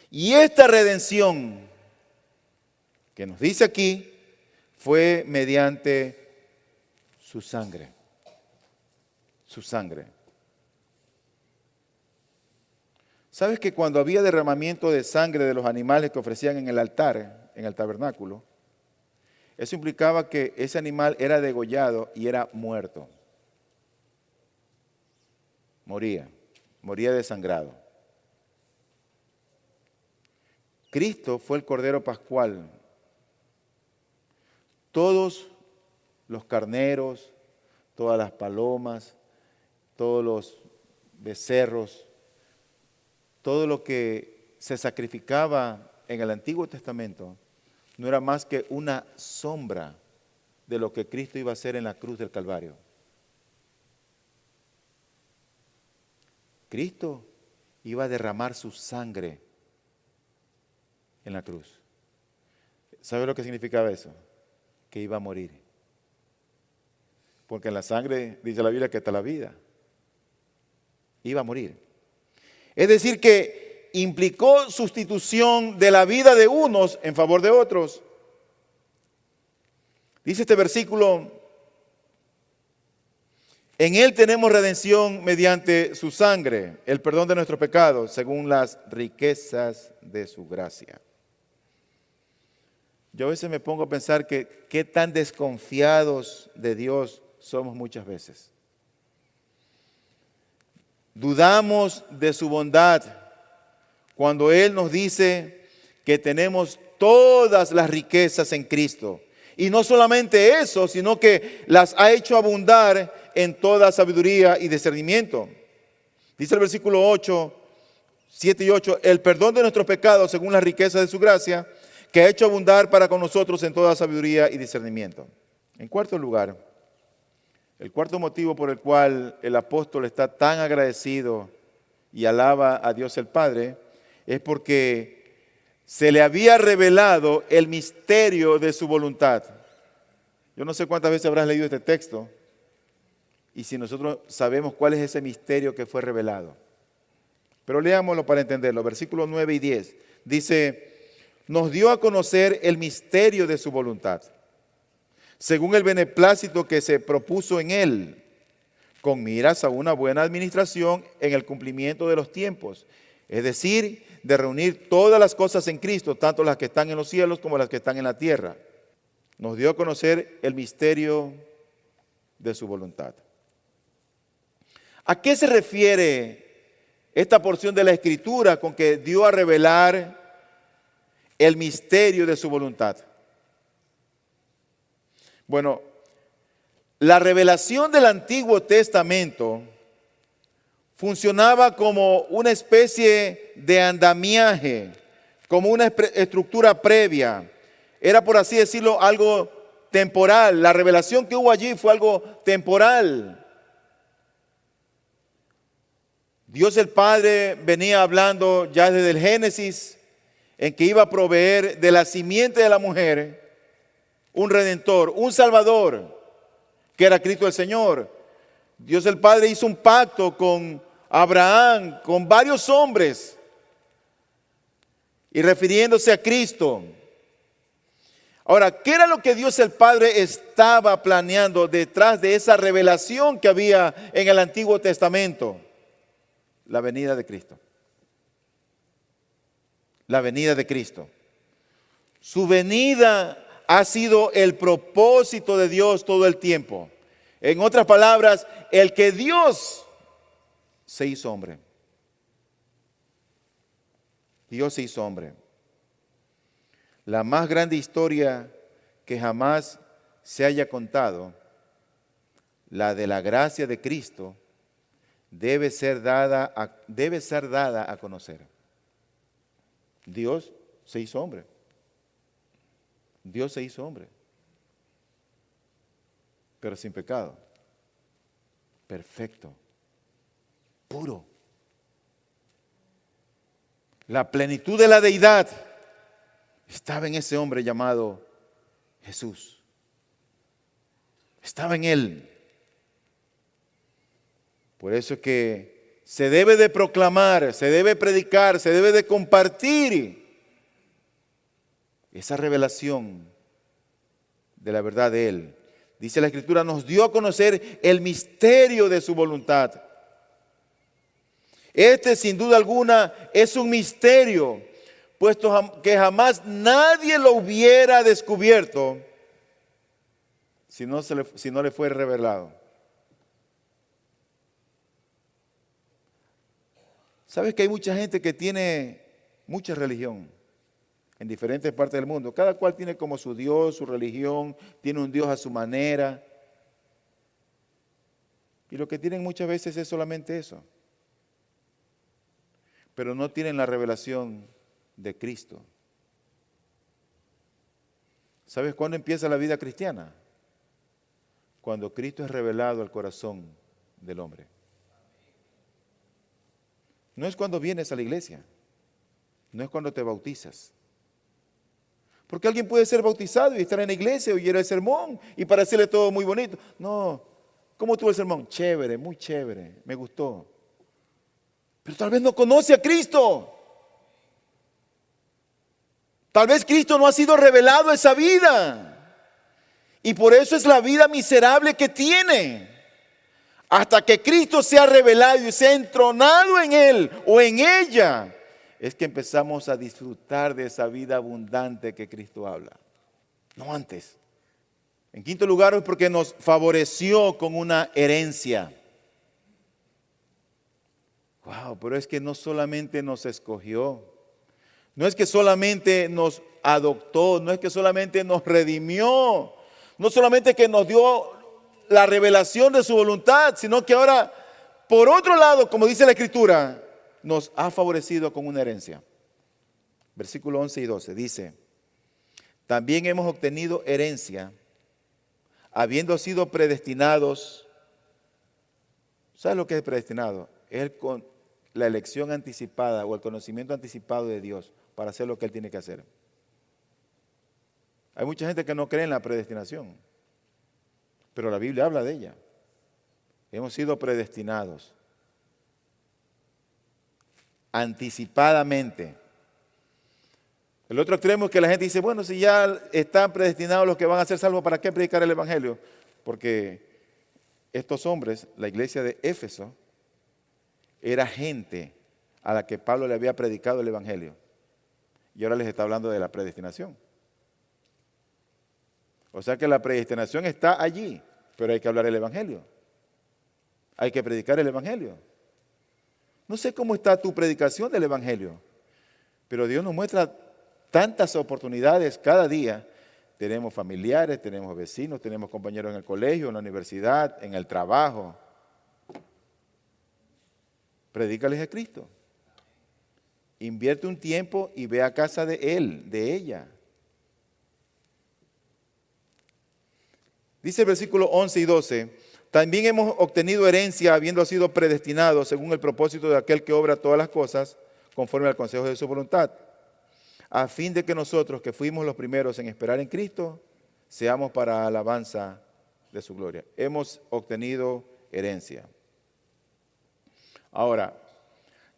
Y esta redención que nos dice aquí fue mediante su sangre. Su sangre. ¿Sabes que cuando había derramamiento de sangre de los animales que ofrecían en el altar, en el tabernáculo, eso implicaba que ese animal era degollado y era muerto? Moría desangrado. Cristo fue el Cordero Pascual. Todos los carneros, todas las palomas, todos los becerros, todo lo que se sacrificaba en el Antiguo Testamento no era más que una sombra de lo que Cristo iba a hacer en la cruz del Calvario. Cristo iba a derramar su sangre en la cruz. ¿Sabe lo que significaba eso? Que iba a morir. Porque en la sangre, dice la Biblia, que está la vida. Iba a morir. Es decir, que implicó sustitución de la vida de unos en favor de otros. Dice este versículo: en Él tenemos redención mediante su sangre, el perdón de nuestros pecados, según las riquezas de su gracia. Yo a veces me pongo a pensar que qué tan desconfiados de Dios somos muchas veces. Dudamos de su bondad cuando Él nos dice que tenemos todas las riquezas en Cristo. Y no solamente eso, sino que las ha hecho abundar en toda sabiduría y discernimiento. Dice el versículo 7 y 8, el perdón de nuestros pecados según la riqueza de su gracia, que ha hecho abundar para con nosotros en toda sabiduría y discernimiento. En cuarto lugar, el cuarto motivo por el cual el apóstol está tan agradecido y alaba a Dios el Padre, es porque se le había revelado el misterio de su voluntad. Yo no sé cuántas veces habrás leído este texto y si nosotros sabemos cuál es ese misterio que fue revelado. Pero leámoslo para entenderlo. Versículos 9 y 10 dice: nos dio a conocer el misterio de su voluntad, según el beneplácito que se propuso en Él, con miras a una buena administración en el cumplimiento de los tiempos, es decir, de reunir todas las cosas en Cristo, tanto las que están en los cielos como las que están en la tierra. Nos dio a conocer el misterio de su voluntad. ¿A qué se refiere esta porción de la Escritura con que dio a revelar el misterio de su voluntad? Bueno, la revelación del Antiguo Testamento funcionaba como una especie de andamiaje, como una estructura previa. Era, por así decirlo, algo temporal. La revelación que hubo allí fue algo temporal. Dios el Padre venía hablando ya desde el Génesis, en que iba a proveer de la simiente de la mujer un redentor, un salvador, que era Cristo el Señor. Dios el Padre hizo un pacto con Abraham, con varios hombres, y refiriéndose a Cristo. Ahora, ¿qué era lo que Dios el Padre estaba planeando detrás de esa revelación que había en el Antiguo Testamento? La venida de Cristo. La venida de Cristo. Su venida ha sido el propósito de Dios todo el tiempo. En otras palabras, el que Dios se hizo hombre. Dios se hizo hombre. La más grande historia que jamás se haya contado, la de la gracia de Cristo, debe ser dada a conocer. Dios se hizo hombre. Dios se hizo hombre, pero sin pecado, perfecto, puro. La plenitud de la deidad estaba en ese hombre llamado Jesús. Estaba en Él. Por eso es que se debe de proclamar, se debe predicar, se debe de compartir esa revelación de la verdad de Él. Dice la Escritura, nos dio a conocer el misterio de su voluntad. Este, sin duda alguna, es un misterio, puesto que jamás nadie lo hubiera descubierto si no le fue revelado. ¿Sabes que hay mucha gente que tiene mucha religión en diferentes partes del mundo? Cada cual tiene como su Dios, su religión, tiene un Dios a su manera. Y lo que tienen muchas veces es solamente eso. pero no tienen la revelación de Cristo. ¿Sabes cuándo empieza la vida cristiana? Cuando Cristo es revelado al corazón del hombre. No es cuando vienes a la iglesia, no es cuando te bautizas. Porque alguien puede ser bautizado y estar en la iglesia, oír el sermón y parecerle todo muy bonito. No, ¿cómo tuvo el sermón? Chévere, muy chévere, me gustó. Pero tal vez no conoce a Cristo. Tal vez Cristo no ha sido revelado a esa vida. Y por eso es la vida miserable que tiene. Hasta que Cristo sea revelado y sea entronado en él o en ella, es que empezamos a disfrutar de esa vida abundante que Cristo habla. No antes. En quinto lugar, es porque nos favoreció con una herencia. Wow, pero es que no solamente nos escogió, no es que solamente nos adoptó, no es que solamente nos redimió, no solamente que nos dio la revelación de su voluntad, sino que ahora, por otro lado, como dice la Escritura, nos ha favorecido con una herencia. Versículo 11 y 12 dice: también hemos obtenido herencia, habiendo sido predestinados. ¿Sabes lo que es predestinado? Es la elección anticipada o el conocimiento anticipado de Dios para hacer lo que Él tiene que hacer. Hay mucha gente que no cree en la predestinación, pero la Biblia habla de ella. Hemos sido predestinados anticipadamente. El otro extremo es que la gente dice, bueno, si ya están predestinados los que van a ser salvos, ¿para qué predicar el Evangelio? Porque estos hombres, la iglesia de Éfeso, era gente a la que Pablo le había predicado el Evangelio. Y ahora les está hablando de la predestinación. O sea que la predestinación está allí, pero hay que hablar el Evangelio. Hay que predicar el Evangelio. No sé cómo está tu predicación del Evangelio, pero Dios nos muestra tantas oportunidades cada día. Tenemos familiares, tenemos vecinos, tenemos compañeros en el colegio, en la universidad, en el trabajo. Predícales a Cristo. Invierte un tiempo y ve a casa de él, de ella. Dice el versículo 11 y 12, también hemos obtenido herencia habiendo sido predestinados según el propósito de aquel que obra todas las cosas conforme al consejo de su voluntad, a fin de que nosotros que fuimos los primeros en esperar en Cristo, seamos para alabanza de su gloria. Hemos obtenido herencia. Ahora,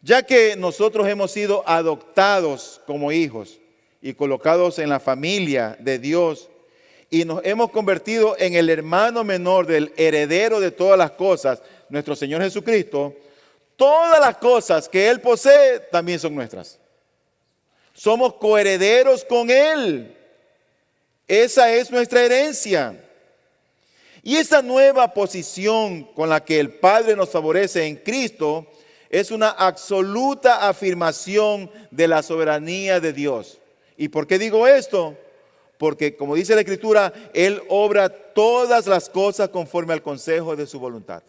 ya que nosotros hemos sido adoptados como hijos y colocados en la familia de Dios y nos hemos convertido en el hermano menor del heredero de todas las cosas, nuestro Señor Jesucristo, todas las cosas que Él posee también son nuestras. Somos coherederos con Él. Esa es nuestra herencia. Y esa nueva posición con la que el Padre nos favorece en Cristo es una absoluta afirmación de la soberanía de Dios. ¿Y por qué digo esto? Porque, como dice la Escritura, Él obra todas las cosas conforme al consejo de su voluntad.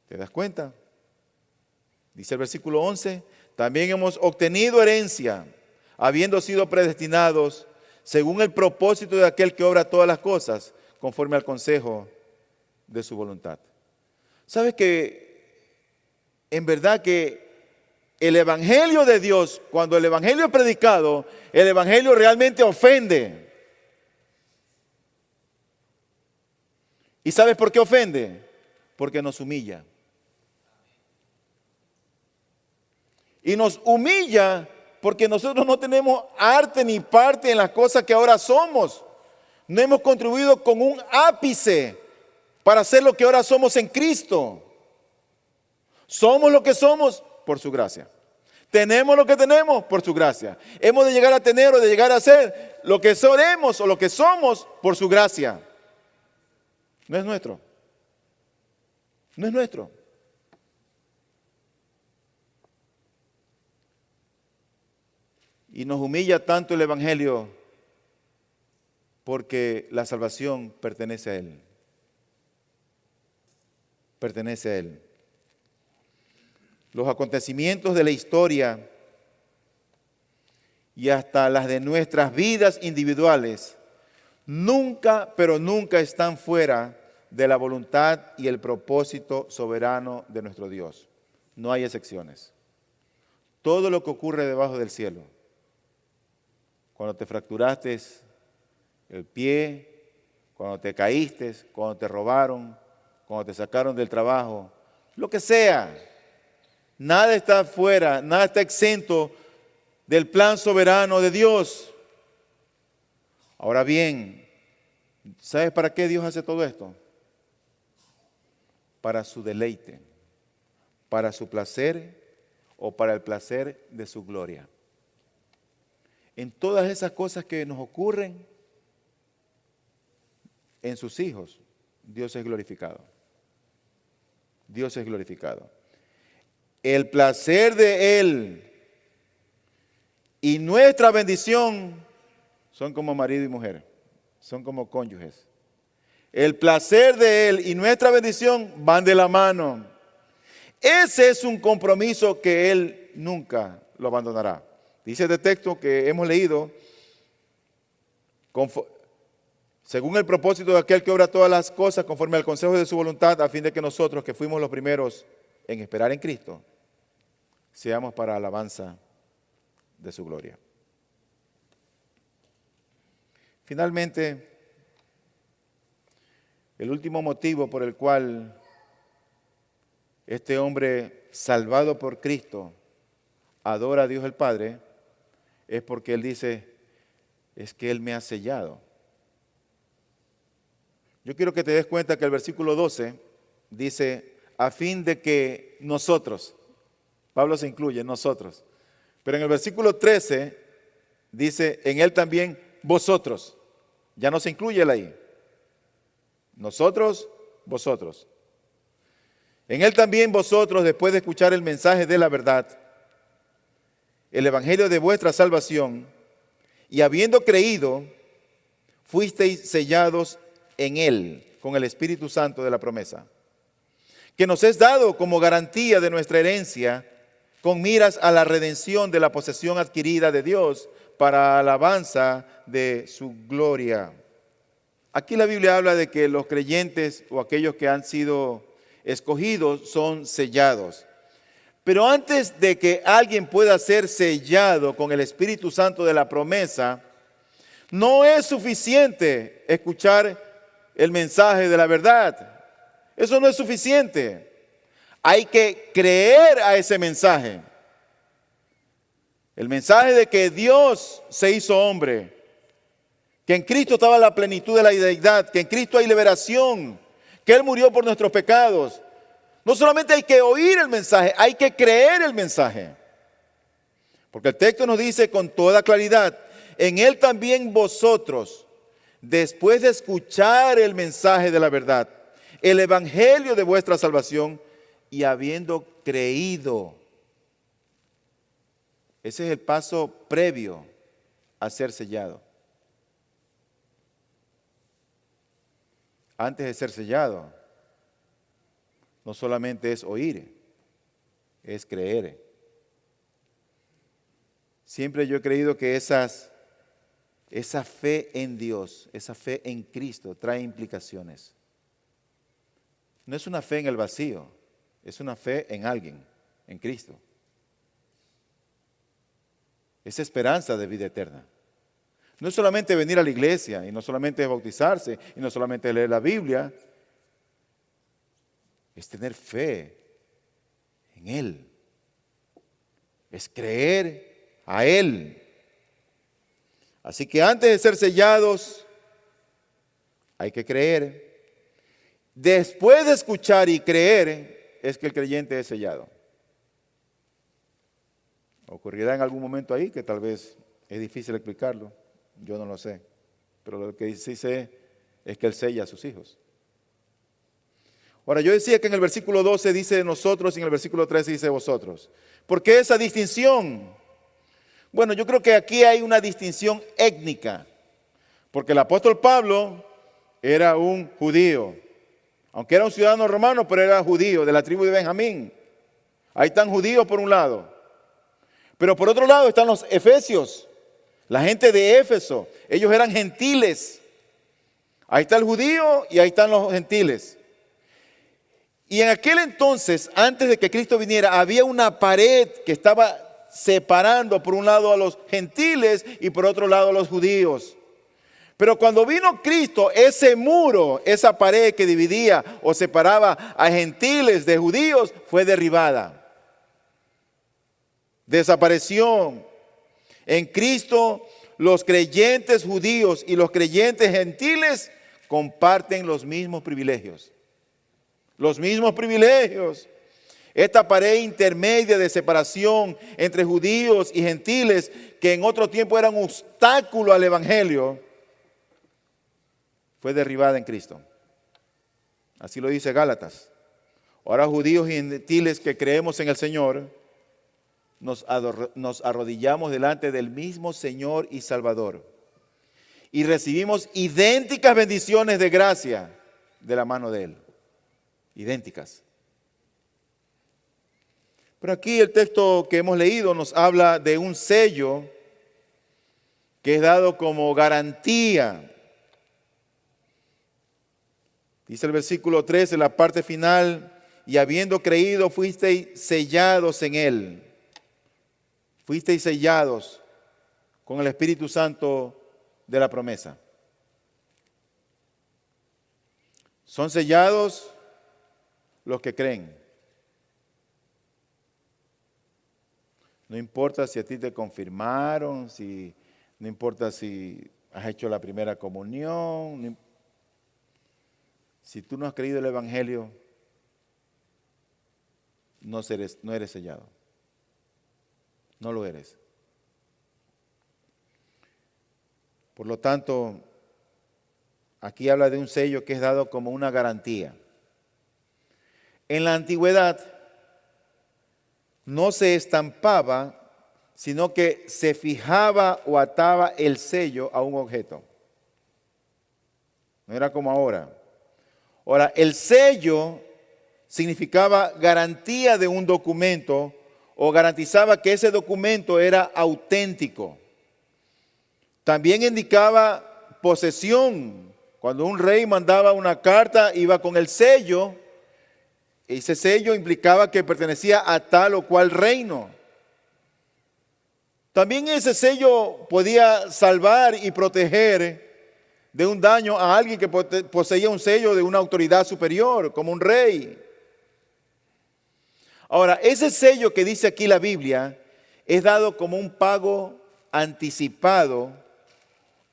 ¿Te das cuenta? Dice el versículo 11, también hemos obtenido herencia, habiendo sido predestinados según el propósito de aquel que obra todas las cosas conforme al consejo de su voluntad. ¿Sabes que en verdad que el Evangelio de Dios, cuando el Evangelio es predicado, el Evangelio realmente ofende? ¿Y sabes por qué ofende? Porque nos humilla. Y nos humilla porque nosotros no tenemos arte ni parte en las cosas que ahora somos. No hemos contribuido con un ápice para ser lo que ahora somos en Cristo. Somos lo que somos por su gracia. Tenemos lo que tenemos por su gracia. Hemos de llegar a tener o de llegar a ser lo que seremos o lo que somos por su gracia. No es nuestro. No es nuestro. Y nos humilla tanto el Evangelio porque la salvación pertenece a Él. Pertenece a Él. los acontecimientos de la historia y hasta las de nuestras vidas individuales nunca, pero nunca están fuera de la voluntad y el propósito soberano de nuestro Dios. No hay excepciones. Todo lo que ocurre debajo del cielo, cuando te fracturaste el pie, cuando te caíste, cuando te robaron, cuando te sacaron del trabajo, lo que sea, nada está fuera, nada está exento del plan soberano de Dios. Ahora bien, ¿sabes para qué Dios hace todo esto? Para su deleite, para su placer o para el placer de su gloria. En todas esas cosas que nos ocurren, en sus hijos, Dios es glorificado. Dios es glorificado. El placer de Él y nuestra bendición son como marido y mujer, son como cónyuges. El placer de Él y nuestra bendición van de la mano. Ese es un compromiso que Él nunca lo abandonará. Dice este texto que hemos leído, según el propósito de aquel que obra todas las cosas conforme al consejo de su voluntad, a fin de que nosotros, que fuimos los primeros en esperar en Cristo, seamos para alabanza de su gloria. Finalmente, el último motivo por el cual este hombre salvado por Cristo adora a Dios el Padre es porque él dice, es que Él me ha sellado. Yo quiero que te des cuenta que el versículo 12 dice, a fin de que nosotros, Pablo se incluye, nosotros. Pero en el versículo 13 dice, en Él también vosotros. Ya no se incluye Él ahí. Nosotros, vosotros. En Él también vosotros, después de escuchar el mensaje de la verdad, el evangelio de vuestra salvación, y habiendo creído, fuisteis sellados en Él con el Espíritu Santo de la promesa, que nos es dado como garantía de nuestra herencia, con miras a la redención de la posesión adquirida de Dios para alabanza de su gloria. Aquí la Biblia habla de que los creyentes o aquellos que han sido escogidos son sellados. Pero antes de que alguien pueda ser sellado con el Espíritu Santo de la promesa, no es suficiente escuchar el mensaje de la verdad. Eso no es suficiente. Hay que creer a ese mensaje. El mensaje de que Dios se hizo hombre, que en Cristo estaba la plenitud de la deidad, que en Cristo hay liberación, que Él murió por nuestros pecados. No solamente hay que oír el mensaje, hay que creer el mensaje. Porque el texto nos dice con toda claridad, en Él también vosotros, después de escuchar el mensaje de la verdad, el evangelio de vuestra salvación, y habiendo creído. Ese es el paso previo a ser sellado. Antes de ser sellado, no solamente es oír, es creer. Siempre yo he creído que esa fe en Dios, esa fe en Cristo trae implicaciones. No es una fe en el vacío, es una fe en alguien, en Cristo. Es esperanza de vida eterna. No es solamente venir a la iglesia, y no solamente bautizarse, y no solamente leer la Biblia. Es tener fe en Él. Es creer a Él. Así que antes de ser sellados, hay que creer. Después de escuchar y creer, es que el creyente es sellado. Ocurrirá en algún momento ahí que tal vez es difícil explicarlo. Yo no lo sé. Pero lo que sí sé es que Él sella a sus hijos. Ahora, yo decía que en el versículo 12 dice nosotros y en el versículo 13 dice vosotros. ¿Por qué esa distinción? Bueno, yo creo que aquí hay una distinción étnica. Porque el apóstol Pablo era un judío. Aunque era un ciudadano romano, pero era judío de la tribu de Benjamín. Ahí están judíos por un lado. Pero por otro lado están los efesios, la gente de Éfeso. Ellos eran gentiles. Ahí está el judío y ahí están los gentiles. Y en aquel entonces, antes de que Cristo viniera, había una pared que estaba separando por un lado a los gentiles y por otro lado a los judíos. Pero cuando vino Cristo, ese muro, esa pared que dividía o separaba a gentiles de judíos, fue derribada. Desapareció. En Cristo, los creyentes judíos y los creyentes gentiles comparten los mismos privilegios. Los mismos privilegios. Esta pared intermedia de separación entre judíos y gentiles, que en otro tiempo era un obstáculo al evangelio, fue derribada en Cristo. Así lo dice Gálatas. Ahora judíos y gentiles que creemos en el Señor, nos arrodillamos delante del mismo Señor y Salvador. Y recibimos idénticas bendiciones de gracia de la mano de Él. Idénticas. Pero aquí el texto que hemos leído nos habla de un sello que es dado como garantía. Dice el versículo 3, en la parte final, y habiendo creído fuisteis sellados en Él. Fuisteis sellados con el Espíritu Santo de la promesa. Son sellados los que creen. No importa si a ti te confirmaron, no importa si has hecho la primera comunión, si tú no has creído el Evangelio, no eres sellado. No lo eres. Por lo tanto, aquí habla de un sello que es dado como una garantía. En la antigüedad no se estampaba, sino que se fijaba o ataba el sello a un objeto. No era como ahora. Ahora, el sello significaba garantía de un documento o garantizaba que ese documento era auténtico. También indicaba posesión. Cuando un rey mandaba una carta, iba con el sello. Ese sello implicaba que pertenecía a tal o cual reino. También ese sello podía salvar y proteger de un daño a alguien que poseía un sello de una autoridad superior, como un rey. Ahora, ese sello que dice aquí la Biblia es dado como un pago anticipado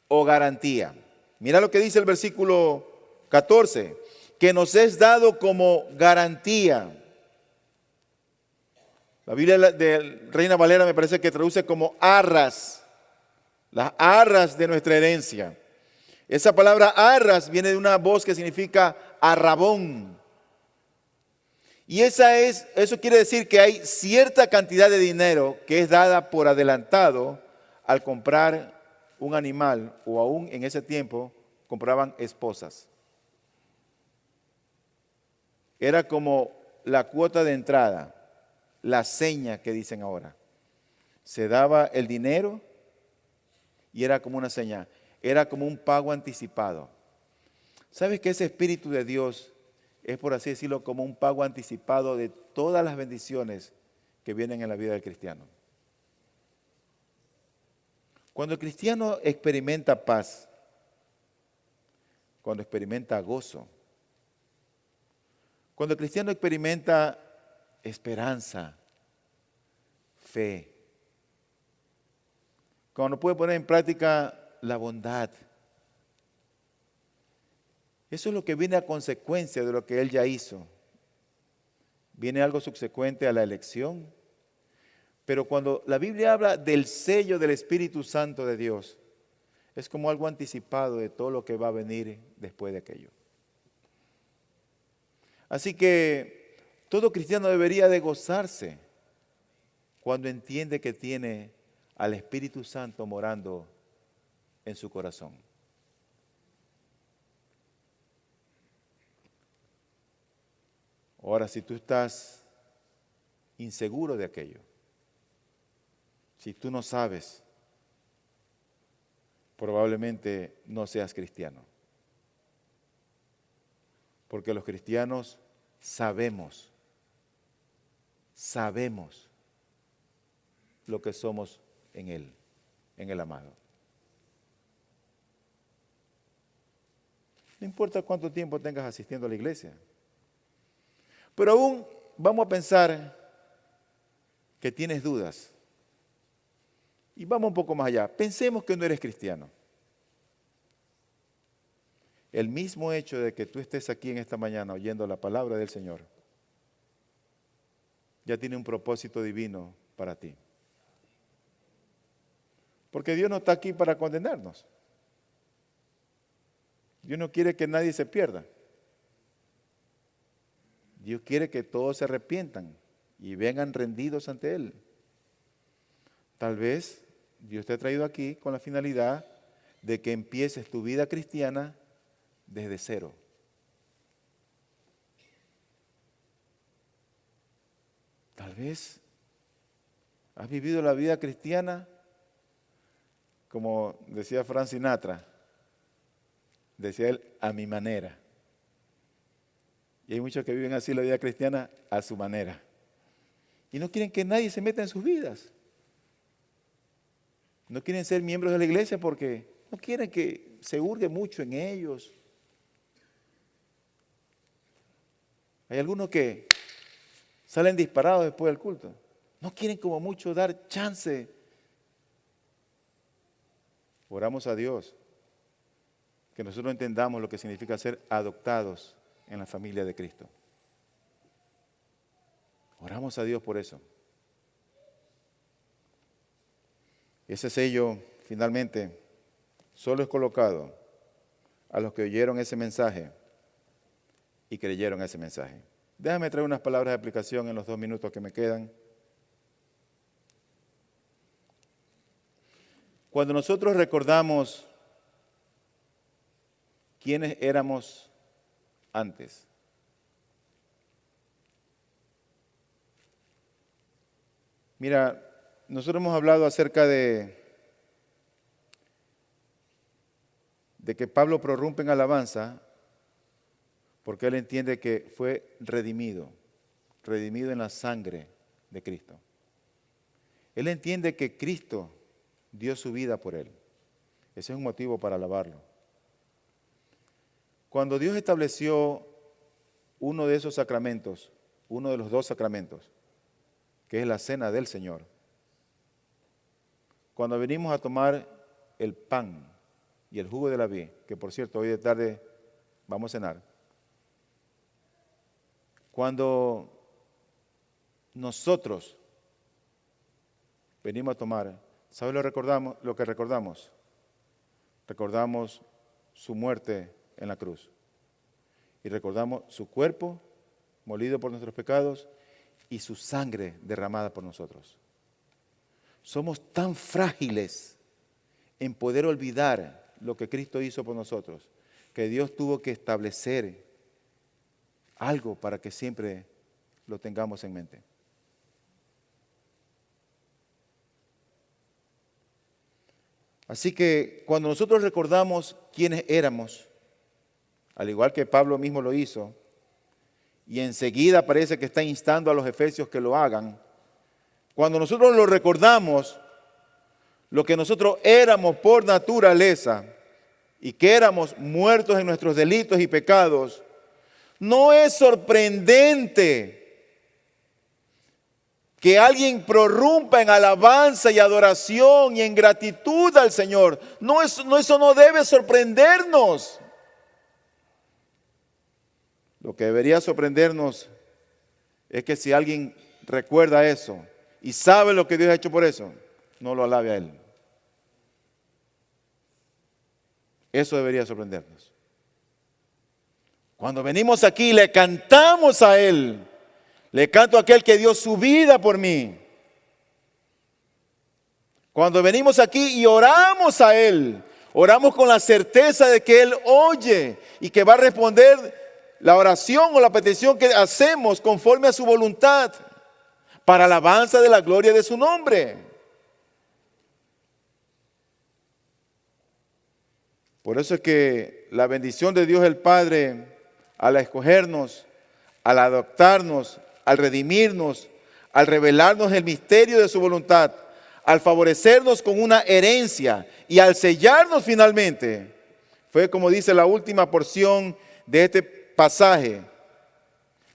o garantía. Mira lo que dice el versículo 14, que nos es dado como garantía. La Biblia de Reina Valera me parece que traduce como arras, las arras de nuestra herencia. Esa palabra arras viene de una voz que significa arrabón. Y eso quiere decir que hay cierta cantidad de dinero que es dada por adelantado al comprar un animal, o aún en ese tiempo compraban esposas. Era como la cuota de entrada, la seña que dicen ahora. Se daba el dinero y era como una seña, era como un pago anticipado. ¿Sabes que ese Espíritu de Dios es, por así decirlo, como un pago anticipado de todas las bendiciones que vienen en la vida del cristiano? Cuando el cristiano experimenta paz, cuando experimenta gozo, cuando el cristiano experimenta esperanza, fe, cuando puede poner en práctica la bondad, eso es lo que viene a consecuencia de lo que Él ya hizo. Viene algo subsecuente a la elección. Pero cuando la Biblia habla del sello del Espíritu Santo de Dios, es como algo anticipado de todo lo que va a venir después de aquello. Así que todo cristiano debería de gozarse cuando entiende que tiene al Espíritu Santo morando en su corazón. Ahora, si tú estás inseguro de aquello. Si tú no sabes, probablemente no seas cristiano. Porque los cristianos sabemos lo que somos en Él, en el amado. No importa cuánto tiempo tengas asistiendo a la iglesia. Pero aún vamos a pensar que tienes dudas. Y vamos un poco más allá. Pensemos que no eres cristiano. El mismo hecho de que tú estés aquí en esta mañana oyendo la palabra del Señor, ya tiene un propósito divino para ti. Porque Dios no está aquí para condenarnos. Dios no quiere que nadie se pierda. Dios quiere que todos se arrepientan y vengan rendidos ante Él. Tal vez Dios te ha traído aquí con la finalidad de que empieces tu vida cristiana desde cero. Tal vez has vivido la vida cristiana como decía Frank Sinatra, decía él, a mi manera. Y hay muchos que viven así la vida cristiana a su manera. Y no quieren que nadie se meta en sus vidas. No quieren ser miembros de la iglesia porque no quieren que se hurgue mucho en ellos. Hay algunos que salen disparados después del culto. No quieren como mucho dar chance. Oramos a Dios que nosotros entendamos lo que significa ser adoptados en la familia de Cristo. Oramos a Dios por eso. Ese sello, finalmente, solo es colocado a los que oyeron ese mensaje y creyeron ese mensaje. Déjame traer unas palabras de aplicación en los 2 minutos que me quedan. Cuando nosotros recordamos quiénes éramos antes, mira, nosotros hemos hablado acerca de que Pablo prorrumpe en alabanza porque él entiende que fue redimido en la sangre de Cristo. Él entiende que Cristo dio su vida por él. Ese es un motivo para alabarlo. Cuando Dios estableció uno de esos sacramentos, uno de los 2 sacramentos, que es la cena del Señor, cuando venimos a tomar el pan y el jugo de la vid, que por cierto hoy de tarde vamos a cenar, cuando nosotros venimos a tomar, ¿sabes lo que recordamos? Recordamos su muerte en la cruz y recordamos su cuerpo molido por nuestros pecados y su sangre derramada por nosotros. Somos tan frágiles en poder olvidar lo que Cristo hizo por nosotros, que Dios tuvo que establecer algo para que siempre lo tengamos en mente. Así que cuando nosotros recordamos quiénes éramos, al igual que Pablo mismo lo hizo, y enseguida parece que está instando a los efesios que lo hagan, cuando nosotros lo recordamos, lo que nosotros éramos por naturaleza y que éramos muertos en nuestros delitos y pecados, no es sorprendente que alguien prorrumpa en alabanza y adoración y en gratitud al Señor. Eso no debe sorprendernos. Lo que debería sorprendernos es que si alguien recuerda eso y sabe lo que Dios ha hecho por eso, no lo alabe a Él. Eso debería sorprendernos. Cuando venimos aquí le cantamos a Él. Le canto a aquel que dio su vida por mí. Cuando venimos aquí y oramos a Él, oramos con la certeza de que Él oye y que va a responder la oración o la petición que hacemos conforme a su voluntad. para alabanza de la gloria de su nombre. Por eso es que la bendición de Dios el Padre al escogernos, al adoptarnos, al redimirnos, al revelarnos el misterio de su voluntad, al favorecernos con una herencia y al sellarnos finalmente, fue como dice la última porción de este pasaje,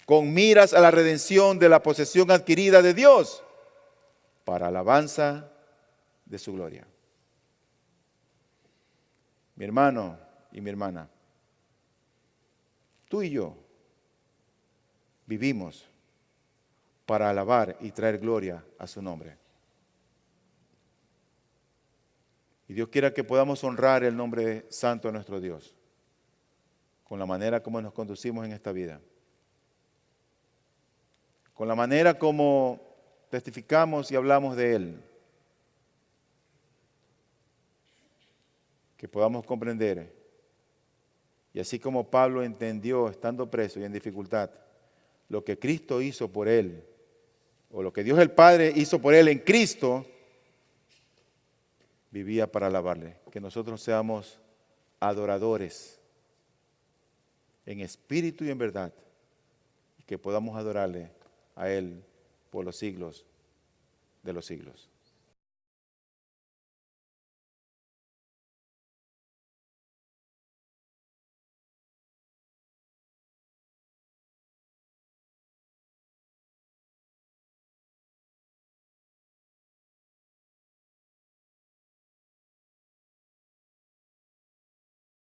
con miras a la redención de la posesión adquirida de Dios, para alabanza de su gloria. Mi hermano y mi hermana, tú y yo vivimos para alabar y traer gloria a su nombre. Y Dios quiera que podamos honrar el nombre santo de nuestro Dios con la manera como nos conducimos en esta vida, con la manera como testificamos y hablamos de Él, que podamos comprender, y así como Pablo entendió estando preso y en dificultad, lo que Cristo hizo por él, o lo que Dios el Padre hizo por él en Cristo, vivía para alabarle. Que nosotros seamos adoradores en espíritu y en verdad, y que podamos adorarle a Él por los siglos de los siglos.